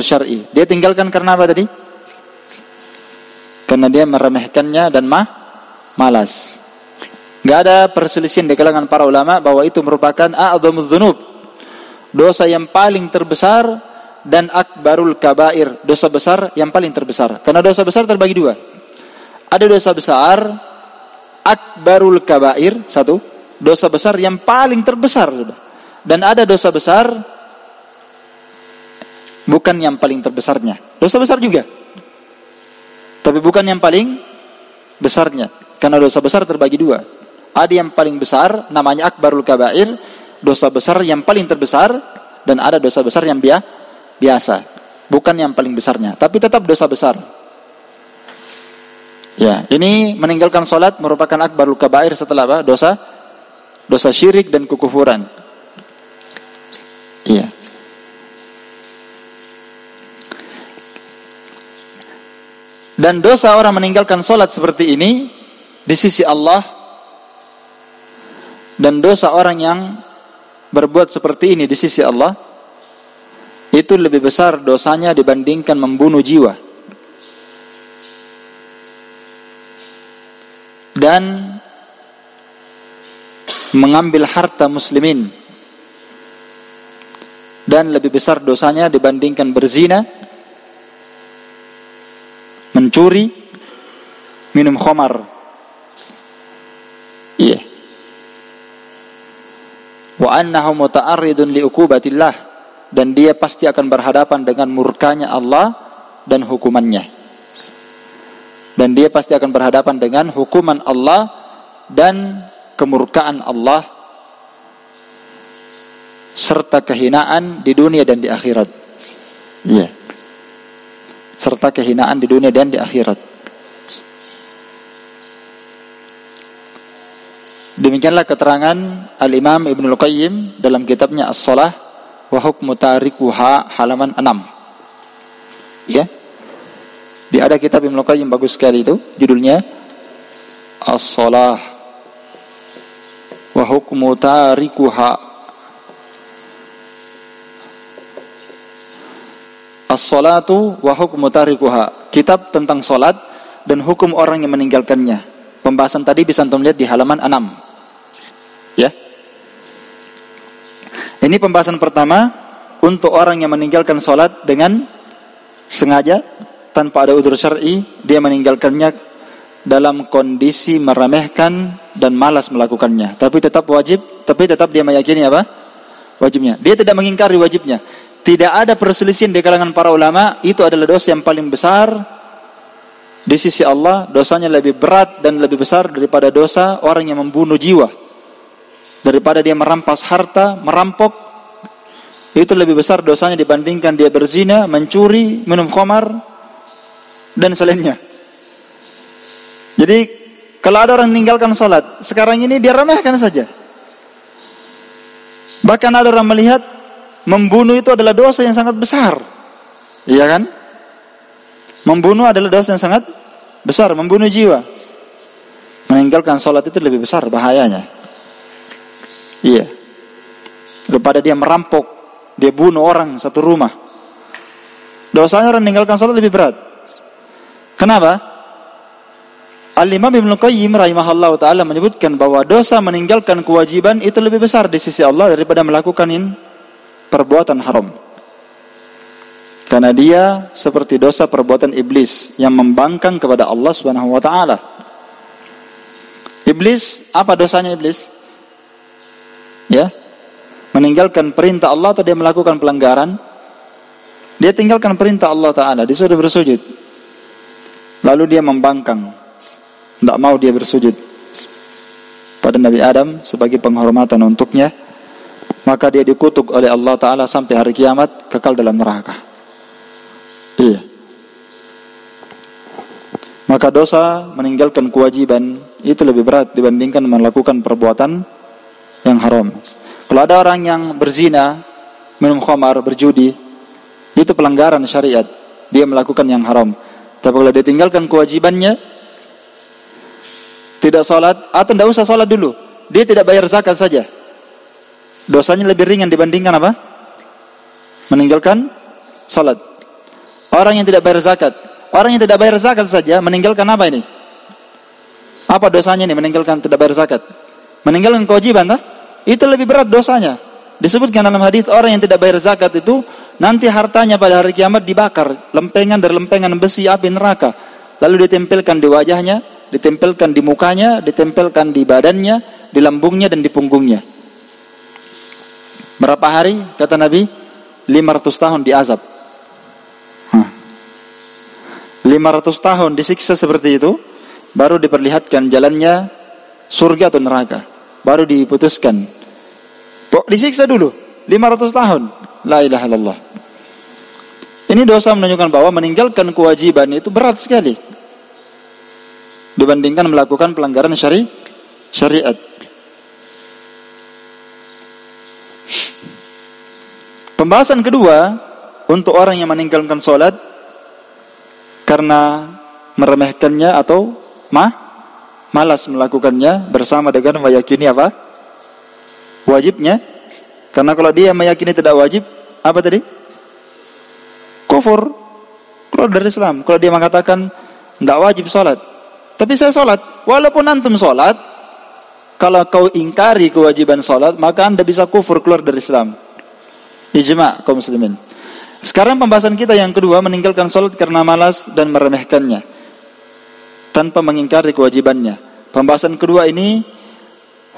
syar'i. Dia tinggalkan karena apa tadi? Karena dia meremehkannya dan malas. Enggak ada perselisihan di kalangan para ulama bahwa itu merupakan a'dzamuz dzunub, dosa yang paling terbesar, dan akbarul kabair, dosa besar yang paling terbesar. Karena dosa besar terbagi dua. Ada dosa besar akbarul kabair, satu, dosa besar yang paling terbesar, dan ada dosa besar bukan yang paling terbesarnya. Dosa besar juga, tapi bukan yang paling besarnya. Karena dosa besar terbagi dua. Ada yang paling besar namanya akbarul kabair, dosa besar yang paling terbesar, dan ada dosa besar yang biasa, bukan yang paling besarnya, tapi tetap dosa besar. Ya, ini meninggalkan salat merupakan akbarul kabair setelah apa? dosa syirik dan kekufuran. Iya. Dan dosa orang meninggalkan salat seperti ini di sisi Allah, dan dosa orang yang berbuat seperti ini di sisi Allah itu lebih besar dosanya dibandingkan membunuh jiwa dan mengambil harta muslimin, dan lebih besar dosanya dibandingkan berzina, mencuri, minum khamar. Iya. Wa annahu muta'arridun li'uqubatillah, dan dia pasti akan berhadapan dengan murkanya Allah dan hukumannya. Dan dia pasti akan berhadapan dengan hukuman Allah dan kemurkaan Allah serta kehinaan di dunia dan di akhirat. Iya. Serta kehinaan di dunia dan di akhirat. Demikianlah keterangan Al-Imam Ibnul Qayyim dalam kitabnya As-Shalah wa Hukmu Tarikuha halaman 6. Ya. Ada kitab Ibnul Qayyim bagus sekali itu, judulnya As-Shalah wa Hukmu Tarikuha. As-Salatu wa Hukmu Tarikuha, kitab tentang salat dan hukum orang yang meninggalkannya. Pembahasan tadi bisa antum lihat di halaman 6. Ya. Ini pembahasan pertama untuk orang yang meninggalkan salat dengan sengaja tanpa ada udzur syar'i, dia meninggalkannya dalam kondisi meremehkan dan malas melakukannya, tapi tetap wajib, tapi tetap dia meyakini apa? Wajibnya. Dia tidak mengingkari wajibnya. Tidak ada perselisihan di kalangan para ulama, itu adalah dosa yang paling besar di sisi Allah, dosanya lebih berat dan lebih besar daripada dosa orang yang membunuh jiwa. Daripada dia merampas harta, merampok, itu lebih besar dosanya dibandingkan dia berzina, mencuri, minum khamar dan selainnya. Jadi kalau ada orang meninggalkan salat, sekarang ini dia remehkan saja. Bahkan ada orang melihat membunuh itu adalah dosa yang sangat besar. Iya kan? Membunuh adalah dosa yang sangat besar, membunuh jiwa. Meninggalkan salat itu lebih besar bahayanya. Iya. Daripada dia merampok, dia bunuh orang satu rumah. Dosanya orang meninggalkan salat lebih berat. Kenapa? Al-Imam Ibnul Qayyim rahimahullah ta'ala menyebutkan bahwa dosa meninggalkan kewajiban itu lebih besar di sisi Allah daripada melakukan perbuatan haram. Karena dia seperti dosa perbuatan iblis yang membangkang kepada Allah Subhanahu wa taala. Iblis, apa dosanya iblis? Ya. Meninggalkan perintah Allah atau dia melakukan pelanggaran? Dia tinggalkan perintah Allah taala, disuruh bersujud. Lalu dia membangkang. Tidak mau dia bersujud pada Nabi Adam sebagai penghormatan untuknya, maka dia dikutuk oleh Allah Ta'ala sampai hari kiamat, kekal dalam neraka. Iya. Maka dosa meninggalkan kewajiban itu lebih berat dibandingkan melakukan perbuatan yang haram. Kalau ada orang yang berzina, minum khamar, berjudi, itu pelanggaran syariat, dia melakukan yang haram. Tapi kalau dia tinggalkan kewajibannya, tidak salat atau tidak usah salat dulu, dia tidak bayar zakat saja, dosanya lebih ringan dibandingkan apa? Meninggalkan salat. Orang yang tidak bayar zakat, orang yang tidak bayar zakat saja meninggalkan apa ini? Apa dosanya ini meninggalkan tidak bayar zakat? Meninggalkan kewajiban, tak? Itu lebih berat dosanya. Disebutkan dalam hadis orang yang tidak bayar zakat itu nanti hartanya pada hari kiamat dibakar, lempengan dari lempengan besi api neraka, lalu ditempelkan di wajahnya, ditempelkan di mukanya, ditempelkan di badannya, di lambungnya dan di punggungnya. Berapa hari? Kata Nabi, 500 tahun diazab. 500 tahun disiksa seperti itu, baru diperlihatkan jalannya surga atau neraka, baru diputuskan. Disiksa dulu 500 tahun. La ilaha illallah. Ini dosa menunjukkan bahwa meninggalkan kewajiban itu berat sekali dibandingkan melakukan pelanggaran syariat. Pembahasan kedua untuk orang yang meninggalkan sholat karena meremehkannya atau malas melakukannya bersama dengan meyakini apa? Wajibnya. Karena kalau dia meyakini tidak wajib, apa tadi? Kufur, keluar dari Islam. Kalau dia mengatakan tidak wajib sholat, tapi saya sholat, walaupun antum sholat, kalau kau ingkari kewajiban sholat, maka anda bisa kufur, keluar dari Islam. Ijma' kaum muslimin. Sekarang pembahasan kita yang kedua, meninggalkan sholat karena malas dan meremehkannya tanpa mengingkari kewajibannya. Pembahasan kedua ini,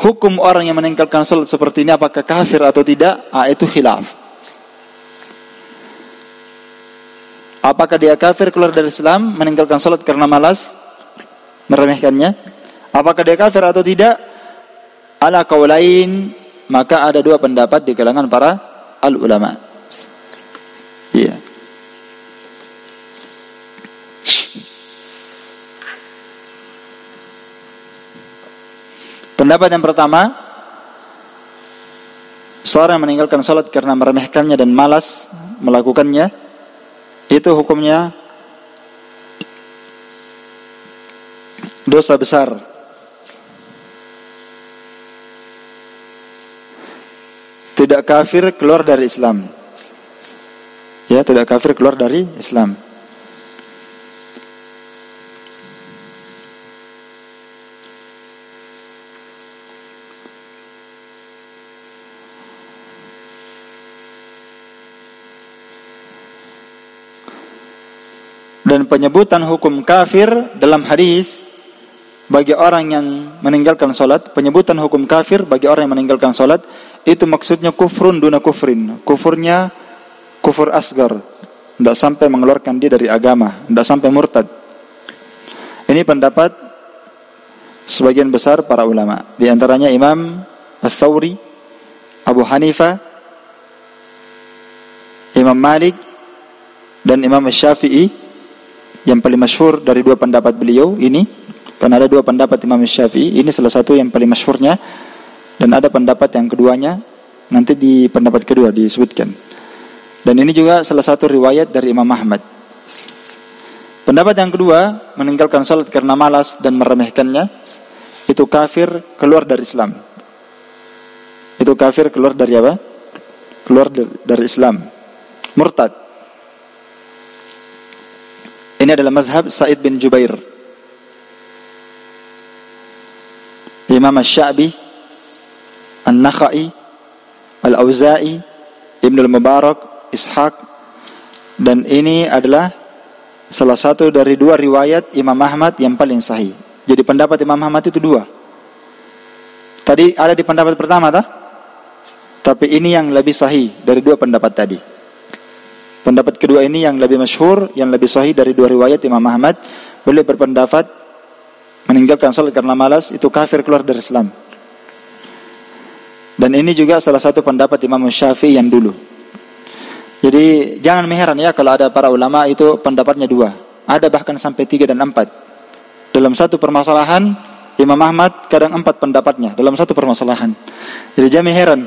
hukum orang yang meninggalkan sholat seperti ini, apakah kafir atau tidak? Itu khilaf. Apakah dia kafir, keluar dari Islam, meninggalkan sholat karena malas, meremehkannya? Apakah dia kafir atau tidak? Ala qaulain, maka ada dua pendapat di kalangan para al-ulama. Iya. Pendapat yang pertama, seorang yang meninggalkan salat karena meremehkannya dan malas melakukannya, itu hukumnya dosa besar. Tidak kafir, keluar dari Islam. Ya, tidak kafir, keluar dari Islam. Dan penyebutan hukum kafir dalam hadis bagi orang yang meninggalkan salat, penyebutan hukum kafir bagi orang yang meninggalkan salat itu maksudnya kufrun duna kufrin. Kufurnya kufur asgar, tidak sampai mengeluarkan dia dari agama, tidak sampai murtad. Ini pendapat sebagian besar para ulama, di antaranya Imam Ats-Tsauri, Abu Hanifah, Imam Malik, dan Imam Syafi'i. Yang paling masyhur dari dua pendapat beliau ini, karena ada dua pendapat Imam Syafi'i, ini salah satu yang paling masyhurnya, dan ada pendapat yang keduanya, nanti di pendapat kedua disebutkan. Dan ini juga salah satu riwayat dari Imam Ahmad. Pendapat yang kedua, meninggalkan salat karena malas dan meremehkannya, itu kafir, keluar dari Islam. Itu kafir, keluar dari apa? Keluar dari Islam, murtad. Ini adalah mazhab Sa'id bin Jubair, Imam Asy-Sya'bi, An-Nakhai, Al-Auza'i, Ibnul Mubarak, Ishaq. Dan ini adalah salah satu dari dua riwayat Imam Ahmad yang paling sahih. Jadi pendapat Imam Ahmad itu dua. Tadi ada di pendapat pertama, tapi ini yang lebih sahih dari dua pendapat tadi. Pendapat kedua ini yang lebih masyhur, yang lebih sahih dari dua riwayat Imam Ahmad. Beliau berpendapat meninggalkan salat karena malas itu kafir, keluar dari Islam. Dan ini juga salah satu pendapat Imam Syafi'i yang dulu. Jadi jangan heran ya kalau ada para ulama itu pendapatnya dua, ada bahkan sampai 3 dan 4. Dalam satu permasalahan Imam Ahmad kadang 4 pendapatnya dalam satu permasalahan. Jadi jangan heran,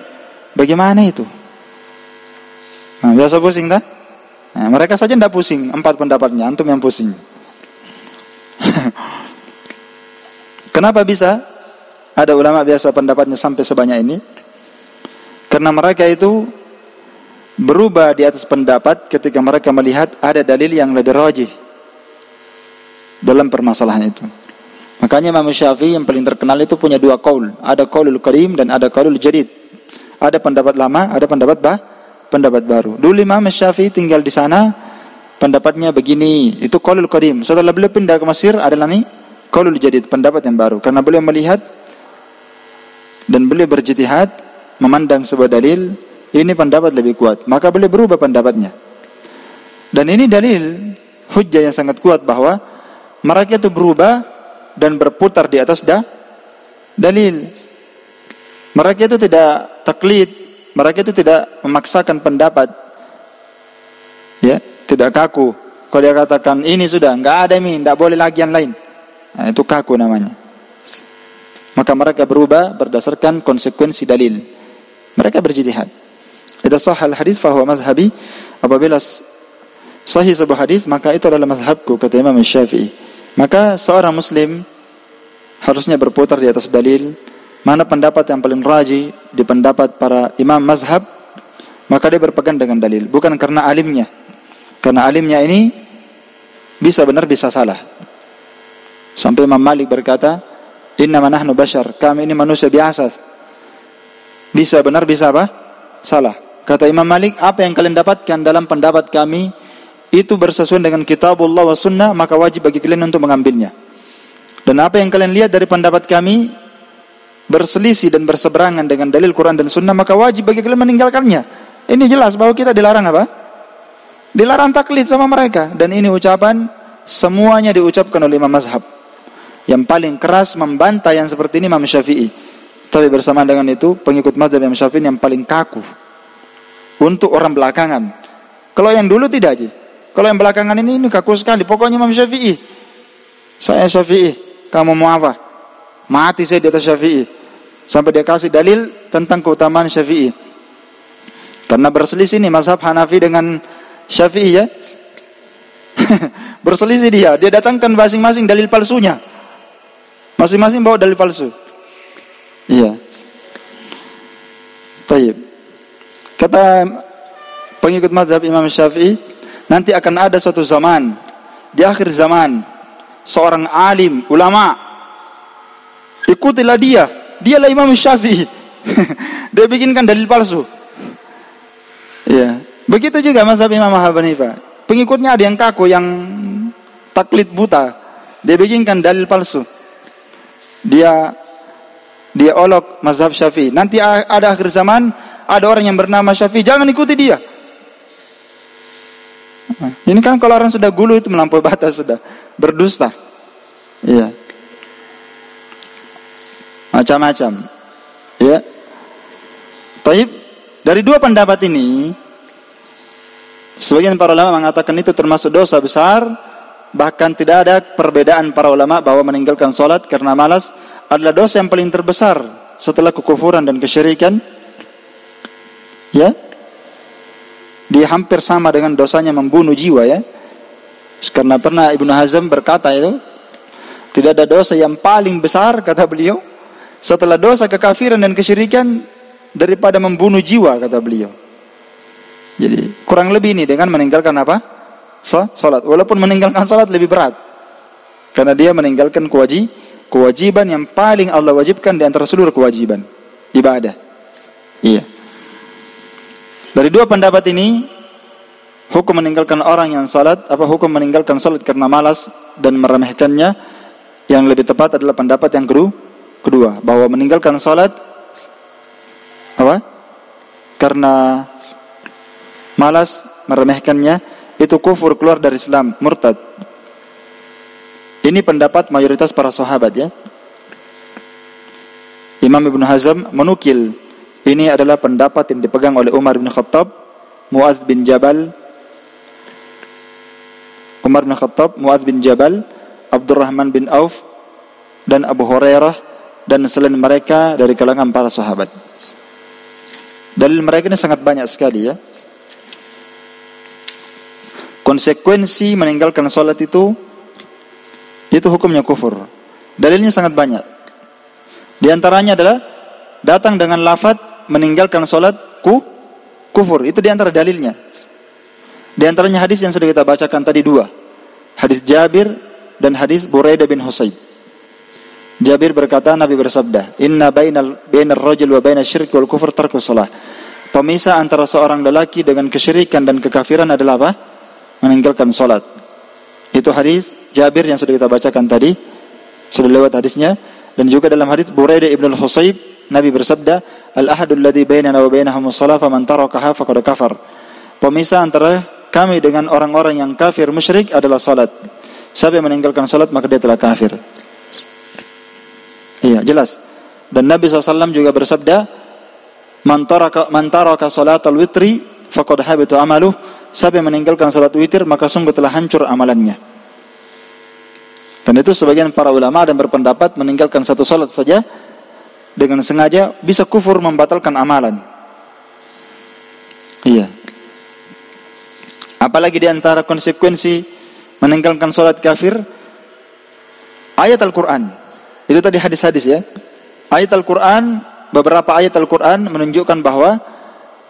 bagaimana itu? Biasa pusing tak? Nah, mereka saja tidak pusing, 4 pendapatnya, antum yang pusing. Kenapa bisa ada ulama biasa pendapatnya sampai sebanyak ini? Karena mereka itu berubah di atas pendapat ketika mereka melihat ada dalil yang lebih rajih dalam permasalahan itu. Makanya Imam Syafi'i yang paling terkenal itu punya 2 qaul, ada qaulul qadim dan ada qaulul jadid. Ada pendapat lama, ada pendapat baru. Dulu Imam Syafi'i tinggal di sana, pendapatnya begini, itu qaulul qadim. Setelah beliau pindah ke Mesir adalah nih qaulul jadid, pendapat yang baru. Karena beliau melihat dan beliau berjitihad memandang sebuah dalil, ini pendapat lebih kuat, maka beliau berubah pendapatnya. Dan ini dalil hujjah yang sangat kuat bahwa mereka itu berubah dan berputar di atas dalil. Mereka itu tidak taklid, mereka itu tidak memaksakan pendapat, ya, tidak kaku. Kalau dia katakan ini sudah, enggak ada ini, enggak boleh lagi yang lain, nah, itu kaku namanya. Maka mereka berubah berdasarkan konsekuensi dalil. Mereka berjihad. Idza sahha al-hadits fa huwa madhhabi. Apabila sahih sebuah hadis, maka itu adalah mazhabku, kata Imam Syafi'i. Maka seorang muslim harusnya berputar di atas dalil. Mana pendapat yang paling rajih di pendapat para imam mazhab, maka dia berpegang dengan dalil, bukan karena alimnya. Karena alimnya ini bisa benar bisa salah. Sampai Imam Malik berkata, "Innama nahnu bashar." Kami ini manusia biasa. Bisa benar bisa apa? Salah. Kata Imam Malik, apa yang kalian dapatkan dalam pendapat kami itu bersesuaian dengan kitabullah wa sunnah, maka wajib bagi kalian untuk mengambilnya. Dan apa yang kalian lihat dari pendapat kami berselisih dan berseberangan dengan dalil Quran dan sunnah, maka wajib bagi kalian meninggalkannya. Ini jelas bahwa kita dilarang apa? Dilarang taklid sama mereka. Dan ini ucapan semuanya diucapkan oleh imam mazhab. Yang paling keras membantah yang seperti ini Imam Syafi'i. Tapi bersamaan dengan itu, pengikut mazhab Imam Syafi'i yang paling kaku untuk orang belakangan. Kalau yang dulu tidak aja. Kalau yang belakangan ini kaku sekali. Pokoknya Imam Syafi'i. Saya Syafi'i. Kamu mau apa? Mati saya di atas Syafi'i. Sampai dia kasih dalil tentang keutamaan Syafi'i. Karena berselisih nih mazhab Hanafi dengan Syafi'i ya. Berselisih dia. Dia datangkan masing-masing dalil palsunya. Masing-masing bawa dalil palsu. Iya. Baik. Kata pengikut mazhab Imam Syafi'i, nanti akan ada suatu zaman, di akhir zaman, seorang alim, ulama, ikutilah dia, dialah Imam Syafi'i. Dia bikinkan dalil palsu. Iya. Begitu juga mazhab Imam Abu Hanifah. Pengikutnya ada yang kaku, yang taklid buta. Dia bikinkan dalil palsu. Dia olok mazhab Syafi'i. Nanti ada akhir zaman, ada orang yang bernama Syafi'i, jangan ikuti dia. Ini kan kalau orang sudah gulu itu melampaui batas, sudah berdusta. Iya. Macam-macam. Ya. Taib, dari dua pendapat ini, sebagian para ulama mengatakan itu termasuk dosa besar. Bahkan tidak ada perbedaan para ulama bahwa meninggalkan salat karena malas adalah dosa yang paling terbesar setelah kekufuran dan kesyirikan. Ya. Dia hampir sama dengan dosanya membunuh jiwa ya. Karena pernah Ibnu Hazm berkata itu, tidak ada dosa yang paling besar, kata beliau, setelah dosa kekafiran dan kesyirikan daripada membunuh jiwa, kata beliau. Jadi kurang lebih ini dengan meninggalkan apa? Salat. Walaupun meninggalkan salat lebih berat, karena dia meninggalkan kewajiban yang paling Allah wajibkan di antara seluruh kewajiban ibadah. Iya. Dari dua pendapat ini, hukum meninggalkan orang yang salat, hukum meninggalkan salat karena malas dan meremehkannya, yang lebih tepat adalah pendapat yang kedua, bahwa meninggalkan salat karena malas, meremehkannya, itu kufur, keluar dari Islam, murtad. Ini pendapat mayoritas para sahabat ya. Imam Ibnu Hazm menukil ini adalah pendapat yang dipegang oleh Umar bin Khattab, Mu'adz bin Jabal, Abdurrahman bin Auf, dan Abu Hurairah, dan selain mereka dari kalangan para sahabat. Dalil mereka ini sangat banyak sekali ya. Konsekuensi meninggalkan salat itu hukumnya kufur. Dalilnya sangat banyak. Di antaranya adalah datang dengan lafaz meninggalkan salat kufur. Itu di antara dalilnya. Di antaranya hadis yang sudah kita bacakan tadi dua. Hadis Jabir dan hadis Buraidah bin Husayb. Jabir berkata, Nabi bersabda, "Inna bainar rajul wa bainas syirki wal kufur tarkus shalah." Pemisah antara seorang lelaki dengan kesyirikan dan kekafiran adalah apa? Meninggalkan salat. Itu hadis Jabir yang sudah kita bacakan tadi, sudah lewat hadisnya. Dan juga dalam hadis Buraidah ibn al-Husayb, Nabi bersabda, "Al-ahadul ladzi bainana wa bainahumus shalah faman tarakaha faqad kafar." Pemisah antara kami dengan orang-orang yang kafir musyrik adalah salat. Siapa yang meninggalkan salat maka dia telah kafir. Iya, jelas. Dan Nabi SAW juga bersabda, "Man taraka salatal witri faqad habita amaluh." Siapa yang meninggalkan salat witir maka sungguh telah hancur amalannya. Dan itu sebagian para ulama dan berpendapat meninggalkan satu salat saja dengan sengaja bisa kufur, membatalkan amalan. Apalagi di antara konsekuensi meninggalkan salat kafir, ayat Al-Quran. Itu tadi hadis-hadis ya. Ayat Al-Quran, beberapa ayat Al-Quran menunjukkan bahwa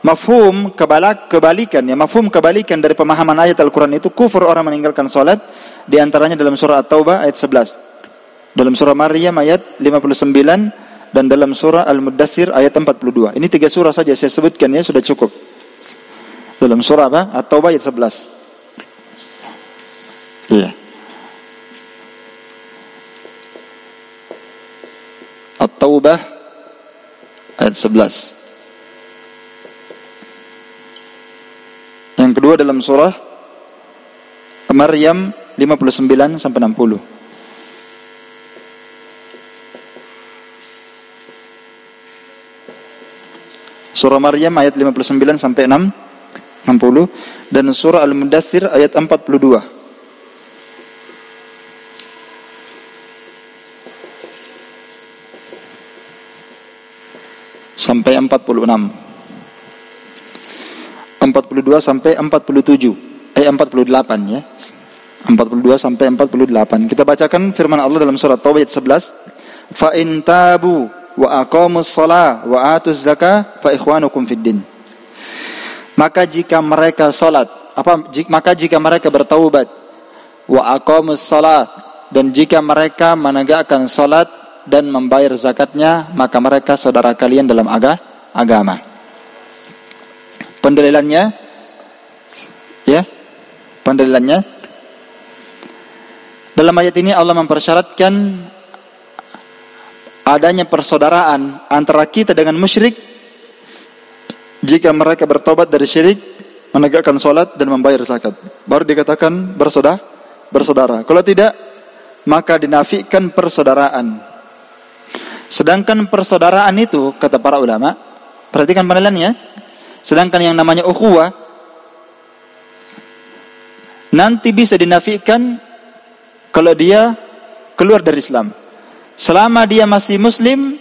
mafhum kebalikan dari pemahaman ayat Al-Quran itu kufur orang meninggalkan salat. Di antaranya dalam surah At-Taubah ayat 11, dalam surah Maryam ayat 59, dan dalam surah Al-Muddathir ayat 42. Ini 3 surah saja saya sebutkan ya, sudah cukup. Dalam surah apa? At-Taubah ayat 11. Iya. At-Taubah ayat 11. Yang kedua dalam surah Maryam 59 sampai 60. Surah Maryam ayat 59 sampai 60 dan surah Al-Muddathir ayat 42. Sampai 46. 42 sampai 47. 48 ya. 42 sampai 48. Kita bacakan firman Allah dalam surah Taubah ayat 11. Fa in tabu wa aqamus shalah wa atuz zakah fa ikhwanukum fid din. Maka jika mereka bertaubat, wa aqamus shalah, dan jika mereka menegakkan salat dan membayar zakatnya, maka mereka saudara kalian dalam agama. Pendalilannya dalam ayat ini Allah mempersyaratkan adanya persaudaraan antara kita dengan musyrik jika mereka bertobat dari syirik, menegakkan salat dan membayar zakat. Baru dikatakan bersaudara. Kalau tidak, maka dinafikan persaudaraan. Sedangkan persaudaraan itu, kata para ulama, perhatikan penilaiannya, sedangkan yang namanya ukhuwah nanti bisa dinafikan kalau dia keluar dari Islam. Selama dia masih muslim,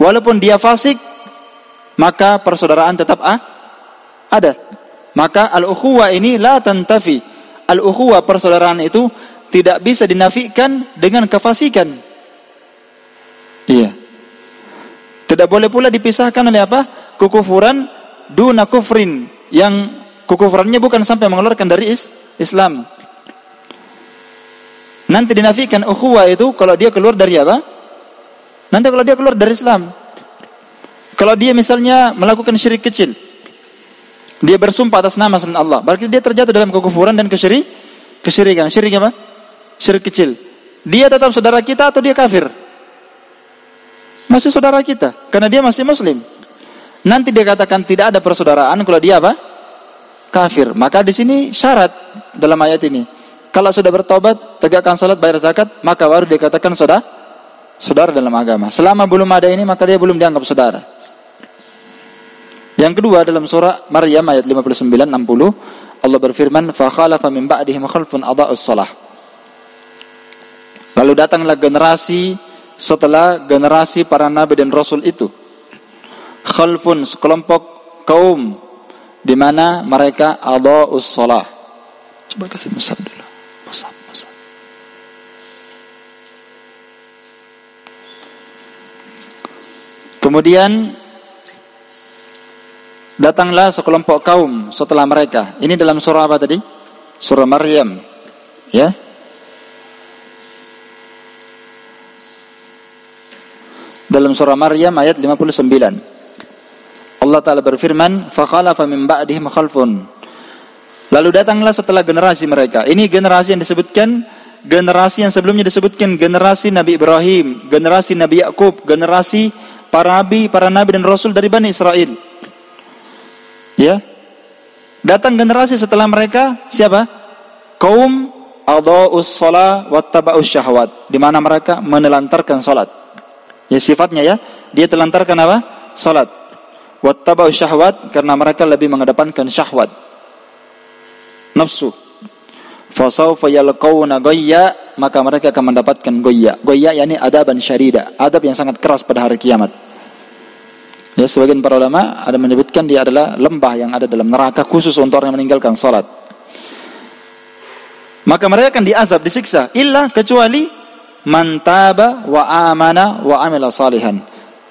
walaupun dia fasik, maka persaudaraan tetap ada. Maka al-ukhuwah ini la tantafi. Al-ukhuwah, persaudaraan itu tidak bisa dinafikan dengan kefasikan. Iya. Tidak boleh pula dipisahkan oleh apa? Kekufuran duna kufrin, yang kekufurannya bukan sampai mengeluarkan dari Islam. Nanti dinafikan ukhuwah itu kalau dia keluar dari apa? Nanti kalau dia keluar dari Islam. Kalau dia misalnya melakukan syirik kecil, dia bersumpah atas nama selain Allah, berarti dia terjatuh dalam kekufuran dan kesyirikan. Syirik apa? Syirik kecil. Dia tetap saudara kita atau dia kafir? Masih saudara kita, karena dia masih muslim. Nanti dia katakan tidak ada persaudaraan kalau dia apa? Kafir. Maka di sini syarat dalam ayat ini, kalau sudah bertobat, tegakkan salat, bayar zakat, maka baru dikatakan saudara dalam agama. Selama belum ada ini, maka dia belum dianggap saudara. Yang kedua dalam surah Maryam ayat 59-60, Allah berfirman, "Fa khalafa min ba'dihim khalfun adha'us shalah." Lalu datanglah generasi setelah generasi para nabi dan rasul itu, khalfun, sekelompok kaum di mana mereka adha'us shalah. Coba kasih musab dulu. Musab. Kemudian datanglah sekelompok kaum setelah mereka. Ini dalam surah apa tadi? Surah Maryam. Ya. Dalam surah Maryam ayat 59. Allah Ta'ala berfirman, "Fa khalafa min ba'dihim khalfun." Lalu datanglah setelah generasi mereka. Ini generasi yang disebutkan, generasi yang sebelumnya disebutkan generasi Nabi Ibrahim, generasi Nabi Yakub, generasi para nabi dan rasul dari Bani Israel. Ya. Datang generasi setelah mereka, siapa? Kaum adha'us shalah wattaba'us syahwat, di mana mereka menelantarkan salat. Ya, sifatnya ya, dia telantarkan apa? Salat. Wattaba'us syahwat, karena mereka lebih mengedepankan syahwat, nafsu. Fasawfa yalqawna ghayya, maka mereka akan mendapatkan ghayya. Ghayya yakni adaban syarida, adab yang sangat keras pada hari kiamat. Ya, sebagian para ulama ada menyebutkan dia adalah lembah yang ada dalam neraka khusus untuk orang yang meninggalkan salat. Maka mereka akan diazab, disiksa, illa kecuali man taba wa amana wa amila salihan.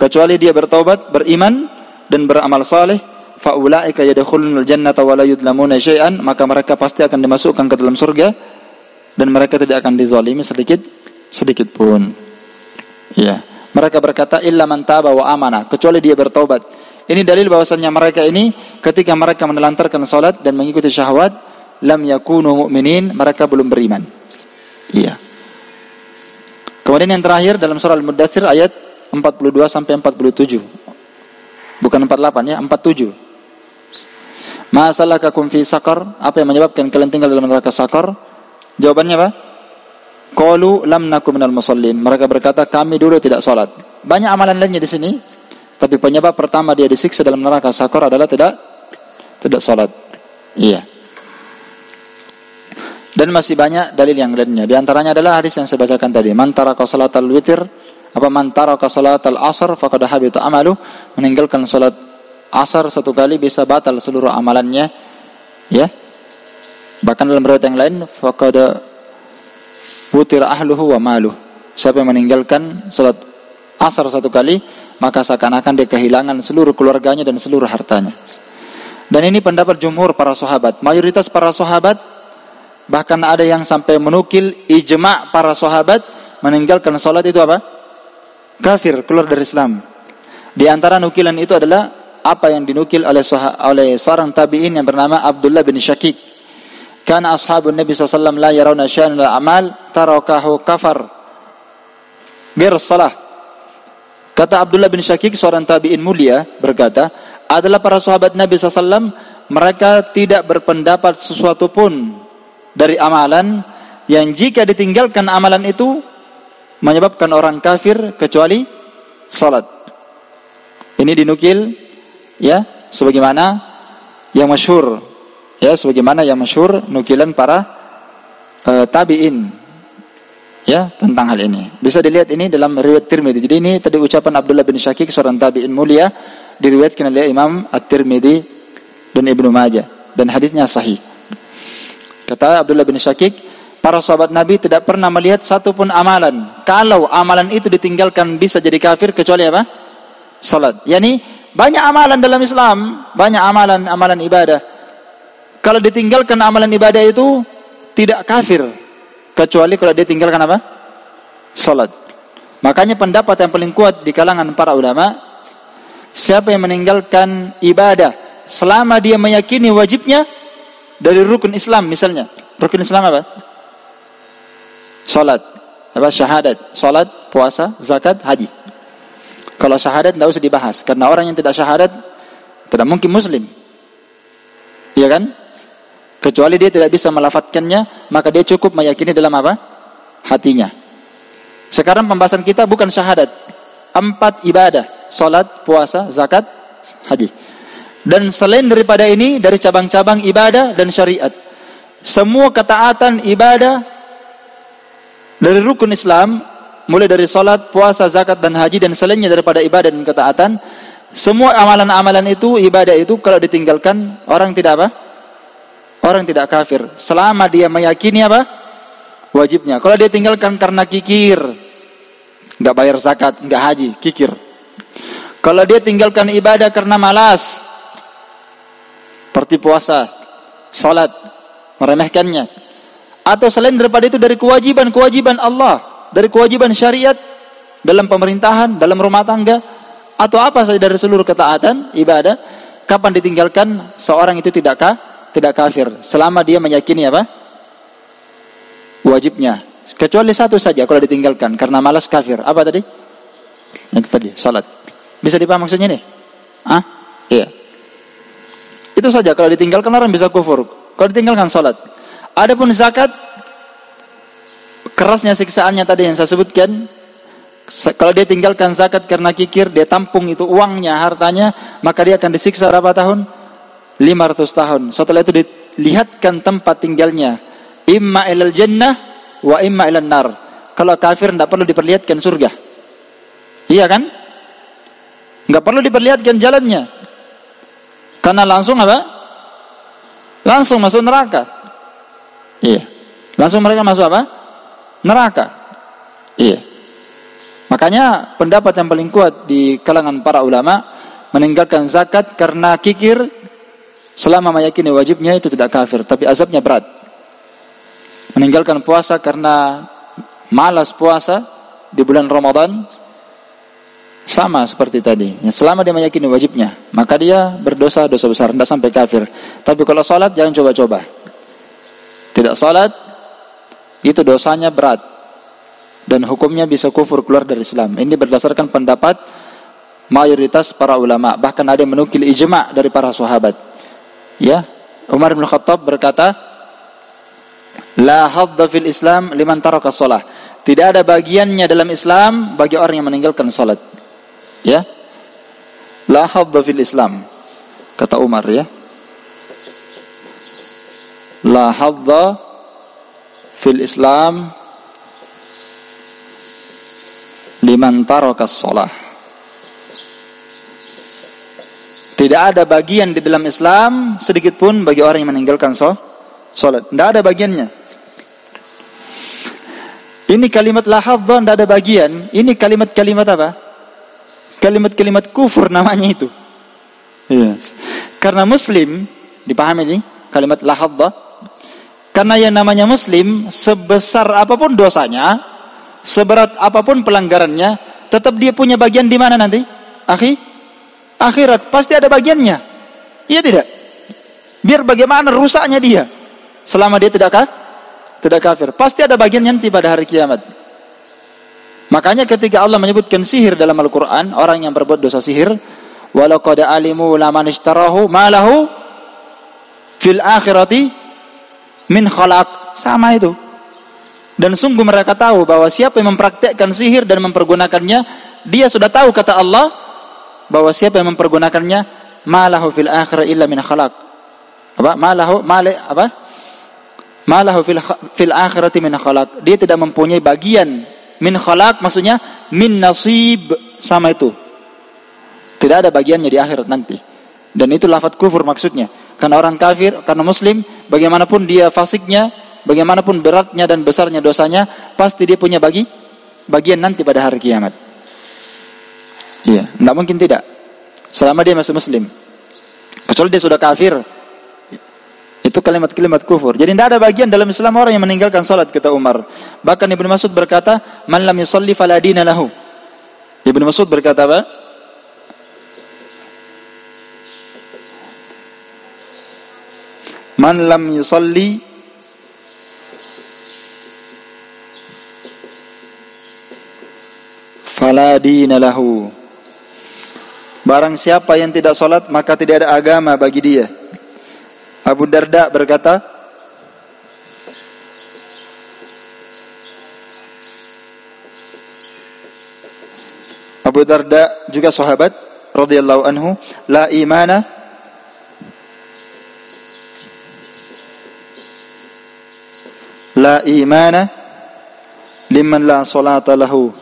Kecuali dia bertaubat, beriman dan beramal saleh, fa ulaika yadkhulunal jannata wa la yudlamuna syai'an, maka mereka pasti akan dimasukkan ke dalam surga dan mereka tidak akan dizalimi sedikit pun. Ya. Mereka berkata illa man taba wa amana, kecuali dia bertaubat. Ini dalil bahwasannya mereka ini ketika mereka menelantarkan salat dan mengikuti syahwat, lam yakunu mu'minin, mereka belum beriman. Iya. Kemudian yang terakhir dalam surah Al-Muddatsir ayat 42 sampai 47. Bukan 48 ya, 47. Ma salakakum fi saqar? Apa yang menyebabkan kalian tinggal dalam neraka Saqar? Jawabannya apa? Qalu lam nakum minal musallin. Mereka berkata kami dulu tidak salat. Banyak amalan lainnya di sini, tapi penyebab pertama dia disiksa dalam neraka Saqar adalah tidak salat. Iya. Dan masih banyak dalil yang lainnya. Di antaranya adalah hadis yang saya bacakan tadi. Man taraka salatal witir, man taraka salatal asr faqad habita amalu. Meninggalkan salat asar satu kali bisa batal seluruh amalannya. Ya. Bahkan dalam riwayat yang lain faqad wutir ahluhu wa maluh. Siapa yang meninggalkan salat asar satu kali, maka seakan-akan dia kehilangan seluruh keluarganya dan seluruh hartanya. Dan ini pendapat jumhur para sahabat. Mayoritas para sahabat, bahkan ada yang sampai menukil ijma' para sahabat, meninggalkan salat itu apa? Kafir, keluar dari Islam. Di antara nukilan itu adalah apa yang dinukil oleh seorang tabi'in yang bernama Abdullah bin Syakik. Kana ashabun Nabi sallallahu alaihi wasallam la yarawna syai'an al amal tarakahu kafar ghair salah. Kata Abdullah bin Syakik, seorang tabi'in mulia, berkata, adalah para sahabat Nabi sallallahu alaihi wasallam, mereka tidak berpendapat sesuatu pun dari amalan yang jika ditinggalkan amalan itu menyebabkan orang kafir kecuali salat. Ini dinukil ya sebagaimana yang masyhur. Ya, sebagaimana yang masyhur nukilan para tabi'in ya tentang hal ini. Bisa dilihat ini dalam riwayat Tirmidzi. Jadi ini tadi ucapan Abdullah bin Syakik, seorang tabi'in mulia, diriwayatkan oleh Imam At-Tirmidzi dan Ibnu Majah dan hadisnya sahih. Kata Abdullah bin Syakik, para sahabat Nabi tidak pernah melihat satu pun amalan, kalau amalan itu ditinggalkan bisa jadi kafir kecuali apa? Salat. Yani banyak amalan dalam Islam, banyak amalan ibadah. Kalau ditinggalkan amalan ibadah itu tidak kafir kecuali kalau dia tinggalkan apa? Salat. Makanya pendapat yang paling kuat di kalangan para ulama, siapa yang meninggalkan ibadah selama dia meyakini wajibnya dari rukun Islam, misalnya rukun Islam apa? Salat, apa? Syahadat, salat, puasa, zakat, haji. Kalau syahadat tidak usah dibahas, karena orang yang tidak syahadat tidak mungkin muslim, iya kan? Kecuali dia tidak bisa melafadzkannya, maka dia cukup meyakini dalam apa? Hatinya. Sekarang pembahasan kita bukan syahadat, 4 ibadah, salat, puasa, zakat, haji. Dan selain daripada ini, dari cabang-cabang ibadah dan syariat, semua ketaatan ibadah dari rukun Islam, mulai dari salat, puasa, zakat dan haji, dan selainnya daripada ibadah dan ketaatan, semua amalan-amalan itu, ibadah itu, kalau ditinggalkan, orang tidak apa? Orang tidak kafir selama dia meyakini apa? Wajibnya. Kalau dia tinggalkan karena kikir, enggak bayar zakat, enggak haji, kikir. Kalau dia tinggalkan ibadah karena malas, seperti puasa, salat, meremehkannya, atau selain daripada itu dari kewajiban Allah, dari kewajiban syariat dalam pemerintahan, dalam rumah tangga, atau apa saja dari seluruh ketaatan ibadah, kapan ditinggalkan seorang itu tidak kafir selama dia meyakini apa? Wajibnya. Kecuali satu saja kalau ditinggalkan karena malas, kafir. Apa tadi? Yang tadi, salat. Bisa dipaham maksudnya nih? Iya. Itu saja, kalau ditinggalkan orang bisa kufur. Kalau ditinggalkan salat. Adapun zakat, kerasnya siksaannya tadi yang saya sebutkan. Kalau dia tinggalkan zakat karena kikir, dia tampung itu uangnya, hartanya, maka dia akan disiksa berapa tahun? 500 tahun. Setelah itu dilihatkan tempat tinggalnya, imma ilal jannah wa imma ilan nar. Kalau kafir tidak perlu diperlihatkan surga, iya kan? Nggak perlu diperlihatkan jalannya. Karena langsung apa? Langsung masuk neraka. Iya. Langsung mereka masuk apa? Neraka. Iya. Makanya pendapat yang paling kuat di kalangan para ulama, meninggalkan zakat karena kikir selama meyakini wajibnya itu tidak kafir, tapi azabnya berat. Meninggalkan puasa karena malas puasa di bulan Ramadan sama seperti tadi. Selama dia meyakini wajibnya, maka dia berdosa dosa besar, tidak sampai kafir. Tapi kalau salat jangan coba-coba. Tidak salat itu dosanya berat dan hukumnya bisa kufur, keluar dari Islam. Ini berdasarkan pendapat mayoritas para ulama. Bahkan ada yang menukil ijma' dari para sahabat. Ya, Umar bin Khattab berkata, "La hadda fil Islam liman taraka shalah." Tidak ada bagiannya dalam Islam bagi orang yang meninggalkan salat. Ya. La hadda fil Islam. Kata Umar, ya. La hadda fil Islam liman taraka shalah. Tidak ada bagian di dalam Islam sedikit pun bagi orang yang meninggalkan salat. Tidak ada bagiannya. Ini kalimat la hadza, tidak ada bagian. Ini kalimat-kalimat apa? Kalimat-kalimat kufur namanya itu. Yes. Karena Muslim, dipahami ini kalimat la hadza. Karena yang namanya Muslim, sebesar apapun dosanya, seberat apapun pelanggarannya, tetap dia punya bagian di mana nanti? Akhirat, pasti ada bagiannya. Iya tidak? Biar bagaimana rusaknya dia, selama dia tidak kafir, pasti ada bagiannya nanti pada hari kiamat. Makanya ketika Allah menyebutkan sihir dalam Al-Quran, orang yang berbuat dosa sihir, walaqad alimu laman ishtarahu malahu fil akhirati min khalaq, sama itu. Dan sungguh mereka tahu bahwa siapa yang mempraktekkan sihir dan mempergunakannya, dia sudah tahu kata Allah bahwa siapa yang mempergunakannya, malahu fil akhirah illa min khalaq. Apa? Malahu fil akhirati min khalaq. Dia tidak mempunyai bagian. Min khalaq maksudnya min nasib, sama itu. Tidak ada bagiannya di akhirat nanti. Dan itu lafaz kufur maksudnya. Karena orang kafir, karena muslim, bagaimanapun dia fasiknya, bagaimanapun beratnya dan besarnya dosanya, pasti dia punya bagian nanti pada hari kiamat. Iya, tidak mungkin tidak. Selama dia masih muslim. Kecuali dia sudah kafir. Itu kalimat-kalimat kufur. Jadi tidak ada bagian dalam Islam orang yang meninggalkan salat, kata Umar. Bahkan Ibnu Mas'ud berkata, "Man lam yusalli fala dina lahu." Ibnu Mas'ud berkata apa? Man lam yusalli fala dina lahu. Barang siapa yang tidak salat, maka tidak ada agama bagi dia. Abu Darda berkata, Abu Darda juga sahabat radhiyallahu anhu, la imana liman la salata lahu.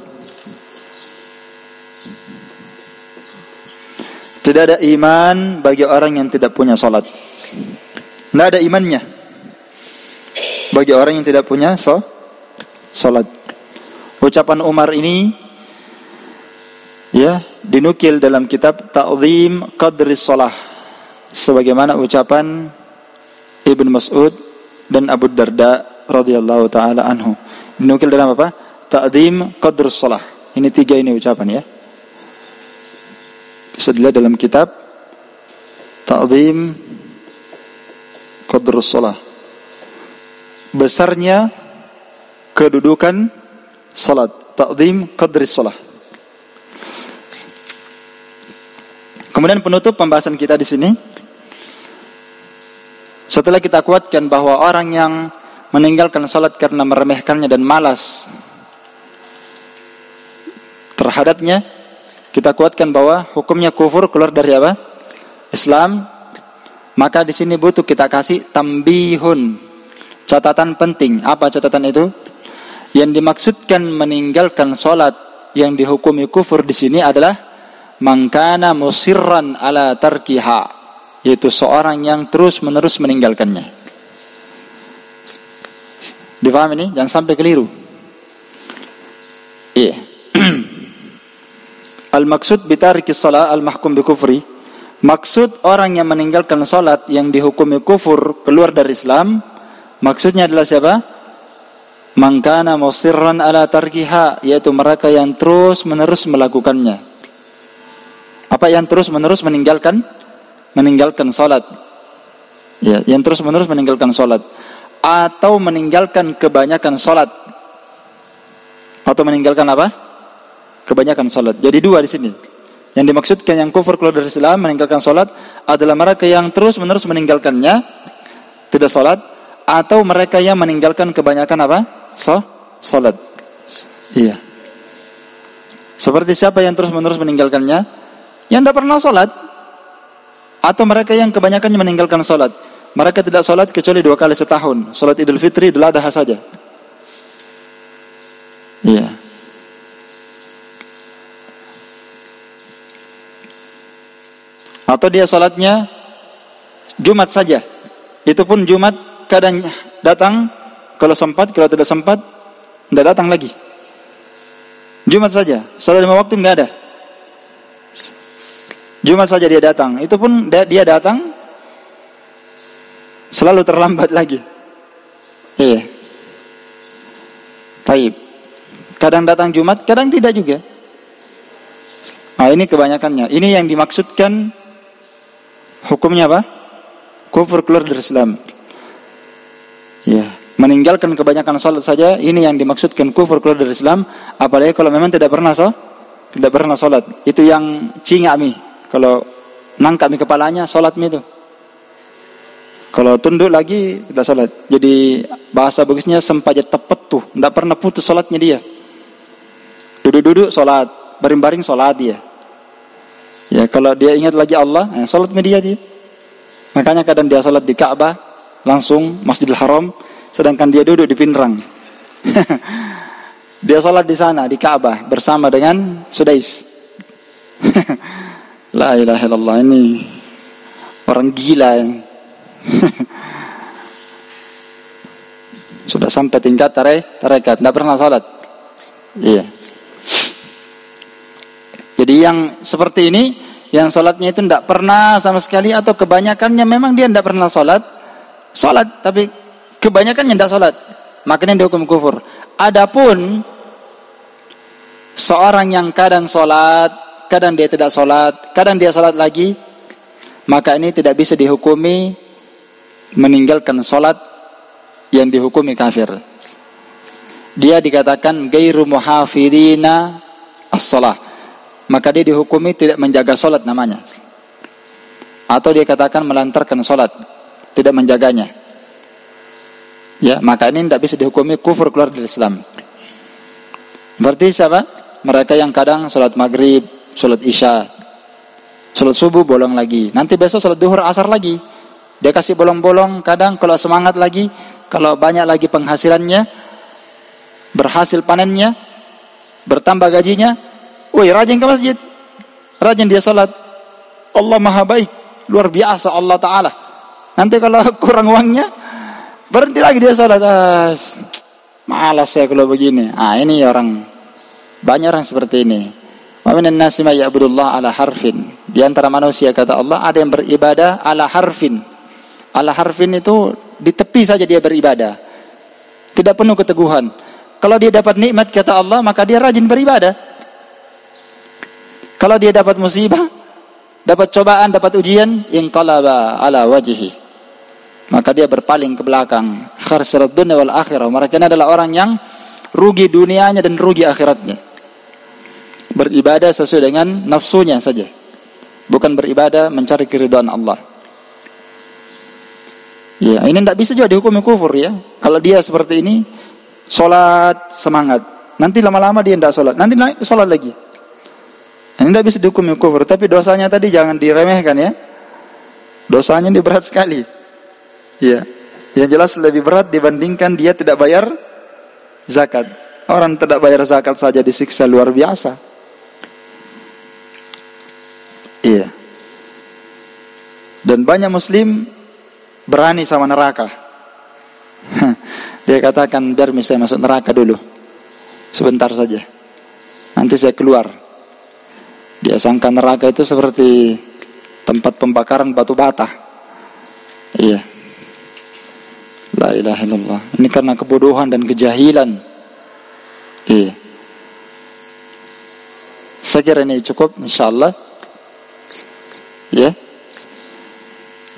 Tidak ada iman bagi orang yang tidak punya salat. Tidak ada imannya bagi orang yang tidak punya salat. Ucapan Umar ini ya dinukil dalam kitab Ta'zim Qadris Shalah, sebagaimana ucapan Ibnu Mas'ud dan Abu Darda radhiyallahu taala anhu. Dinukil dalam apa? Ta'zim Qadris Shalah. Ini tiga ini ucapan, ya. Bisa dilihat dalam kitab Ta'zim Qadrus Shalah. Besarnya kedudukan salat. Ta'zim Qadrus Shalah. Kemudian penutup pembahasan kita di sini, setelah kita kuatkan bahwa orang yang meninggalkan salat karena meremehkannya dan malas terhadapnya, kita kuatkan bahwa hukumnya kufur, keluar dari apa? Islam. Maka di sini butuh kita kasih tambihun, catatan penting. Apa catatan itu? Yang dimaksudkan meninggalkan salat yang dihukumi kufur di sini adalah man kana musirran ala tarkiha, yaitu seorang yang terus-menerus meninggalkannya. Difahami ini? Jangan sampai keliru. Iya. Al-maksud bitariki shalah al-mahkum bi kufri. Maksud orang yang meninggalkan salat yang dihukumi kufur, keluar dari Islam, maksudnya adalah siapa? Man kana musirran ala tarkiha, yaitu mereka yang terus-menerus melakukannya. Apa yang terus-menerus meninggalkan salat? Ya, yang terus-menerus meninggalkan salat atau meninggalkan kebanyakan salat. Atau meninggalkan apa? Kebanyakan salat. Jadi dua di sini. Yang dimaksudkan yang kufur keluar dari Islam, meninggalkan salat, adalah mereka yang terus-menerus meninggalkannya, tidak salat, atau mereka yang meninggalkan kebanyakan apa? Salat. Iya. Seperti siapa yang terus-menerus meninggalkannya? Yang tidak pernah salat. Atau mereka yang kebanyakannya meninggalkan salat. Mereka tidak salat kecuali 2 kali setahun. Salat Idul Fitri, Idul Adha saja. Iya. Atau dia salatnya Jumat saja. Itu pun Jumat kadang datang, kalau sempat, kalau tidak sempat tidak datang lagi. Jumat saja. Salat 5 waktu enggak ada. Jumat saja dia datang. Itu pun dia datang selalu terlambat lagi. Iya. Taib. Kadang datang Jumat, kadang tidak juga. Nah, ini kebanyakannya. Ini yang dimaksudkan hukumnya apa? Kufur keluar dari Islam. Ya, meninggalkan kebanyakan salat saja, ini yang dimaksudkan kufur keluar dari Islam. Apalagi kalau memang tidak pernah salat. Itu yang cingak mi. Kalau nangkap mi kepalanya, salat mi itu. Kalau tunduk lagi tidak salat. Jadi bahasa bagusnya sempaja tepet tuh, tidak pernah putus salatnya dia. Duduk-duduk salat, baring-baring salat dia. Ya, kalau dia ingat lagi Allah, salat media dia. Makanya kadang dia salat di Ka'bah, langsung Masjidil Haram, sedangkan dia duduk di Pinrang. Dia salat di sana di Ka'bah bersama dengan Sudais. La ilaha illallah, ini orang gila ya. Sudah sampai tingkat tarekat, tidak pernah salat. Iya. Jadi yang seperti ini, yang salatnya itu tidak pernah sama sekali, atau kebanyakannya memang dia tidak pernah salat, tapi kebanyakannya tidak salat, makanya dihukum kufur. Adapun seorang yang kadang salat, kadang dia tidak salat, kadang dia salat lagi, maka ini tidak bisa dihukumi meninggalkan salat yang dihukumi kafir. Dia dikatakan gairu muhafidina as-salah, maka dia dihukumi tidak menjaga salat namanya. Atau dia katakan melantarkan salat, tidak menjaganya. Ya, maka ini tidak bisa dihukumi kufur keluar dari Islam. Berarti siapa? Mereka yang kadang salat maghrib, salat isya, salat subuh bolong lagi. Nanti besok salat duhur, asar lagi. Dia kasih bolong-bolong, kadang kalau semangat lagi, kalau banyak lagi penghasilannya, berhasil panennya, bertambah gajinya, woi rajin ke masjid, rajin dia salat. Allah maha baik, luar biasa Allah Ta'ala. Nanti kalau kurang uangnya, berhenti lagi dia salat. Malas saya kalau begini. Ini banyak orang seperti ini. Wa minan nasi may ya'budullah ala harfin. Di antara manusia, kata Allah, ada yang beribadah ala harfin. Ala harfin itu di tepi saja dia beribadah, tidak penuh keteguhan. Kalau dia dapat nikmat, kata Allah, maka dia rajin beribadah. Kalau dia dapat musibah, dapat cobaan, dapat ujian, inqalaba ala wajhi, maka dia berpaling ke belakang. Khasirat dunya wal akhirah. Mereka ini adalah orang yang rugi dunianya dan rugi akhiratnya. Beribadah sesuai dengan nafsunya saja, bukan beribadah mencari keridhaan Allah. Ya, ini tidak bisa juga dihukumi kufur ya. Kalau dia seperti ini, sholat semangat, nanti lama-lama dia tidak sholat, nanti sholat lagi. Ini tidak bisa dihukumi kufur. Tapi dosanya tadi jangan diremehkan ya. Dosanya ini berat sekali. Ya, yang jelas lebih berat dibandingkan dia tidak bayar zakat. Orang tidak bayar zakat saja disiksa luar biasa. Dan banyak muslim berani sama neraka. Dia katakan, biar saya masuk neraka dulu, sebentar saja, nanti saya keluar. Dia sangka neraka itu seperti tempat pembakaran batu bata. Iya. La ilaha illallah. Ini karena kebodohan dan kejahilan. Iya. Saya kira ini cukup, insyaallah. Ya.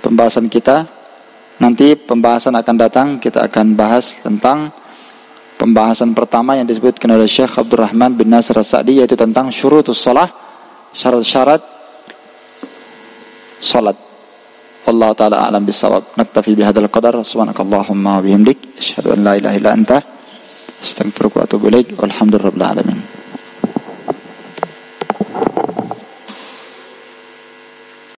Pembahasan kita. Nanti pembahasan akan datang, kita akan bahas tentang pembahasan pertama yang disebutkan oleh Syekh Abdurrahman bin Nasir As-Sa'di, yaitu tentang syurutus shalah, syarat-syarat salat. Wallahu ta'ala a'lam bis-shawab. Naktafi bihadzal qadar. Subhanakallahumma wa bihamdik, asyhadu an la ilaha illa anta, astaghfiruka wa atubu ilaik. Walhamdulillahirabbil alamin.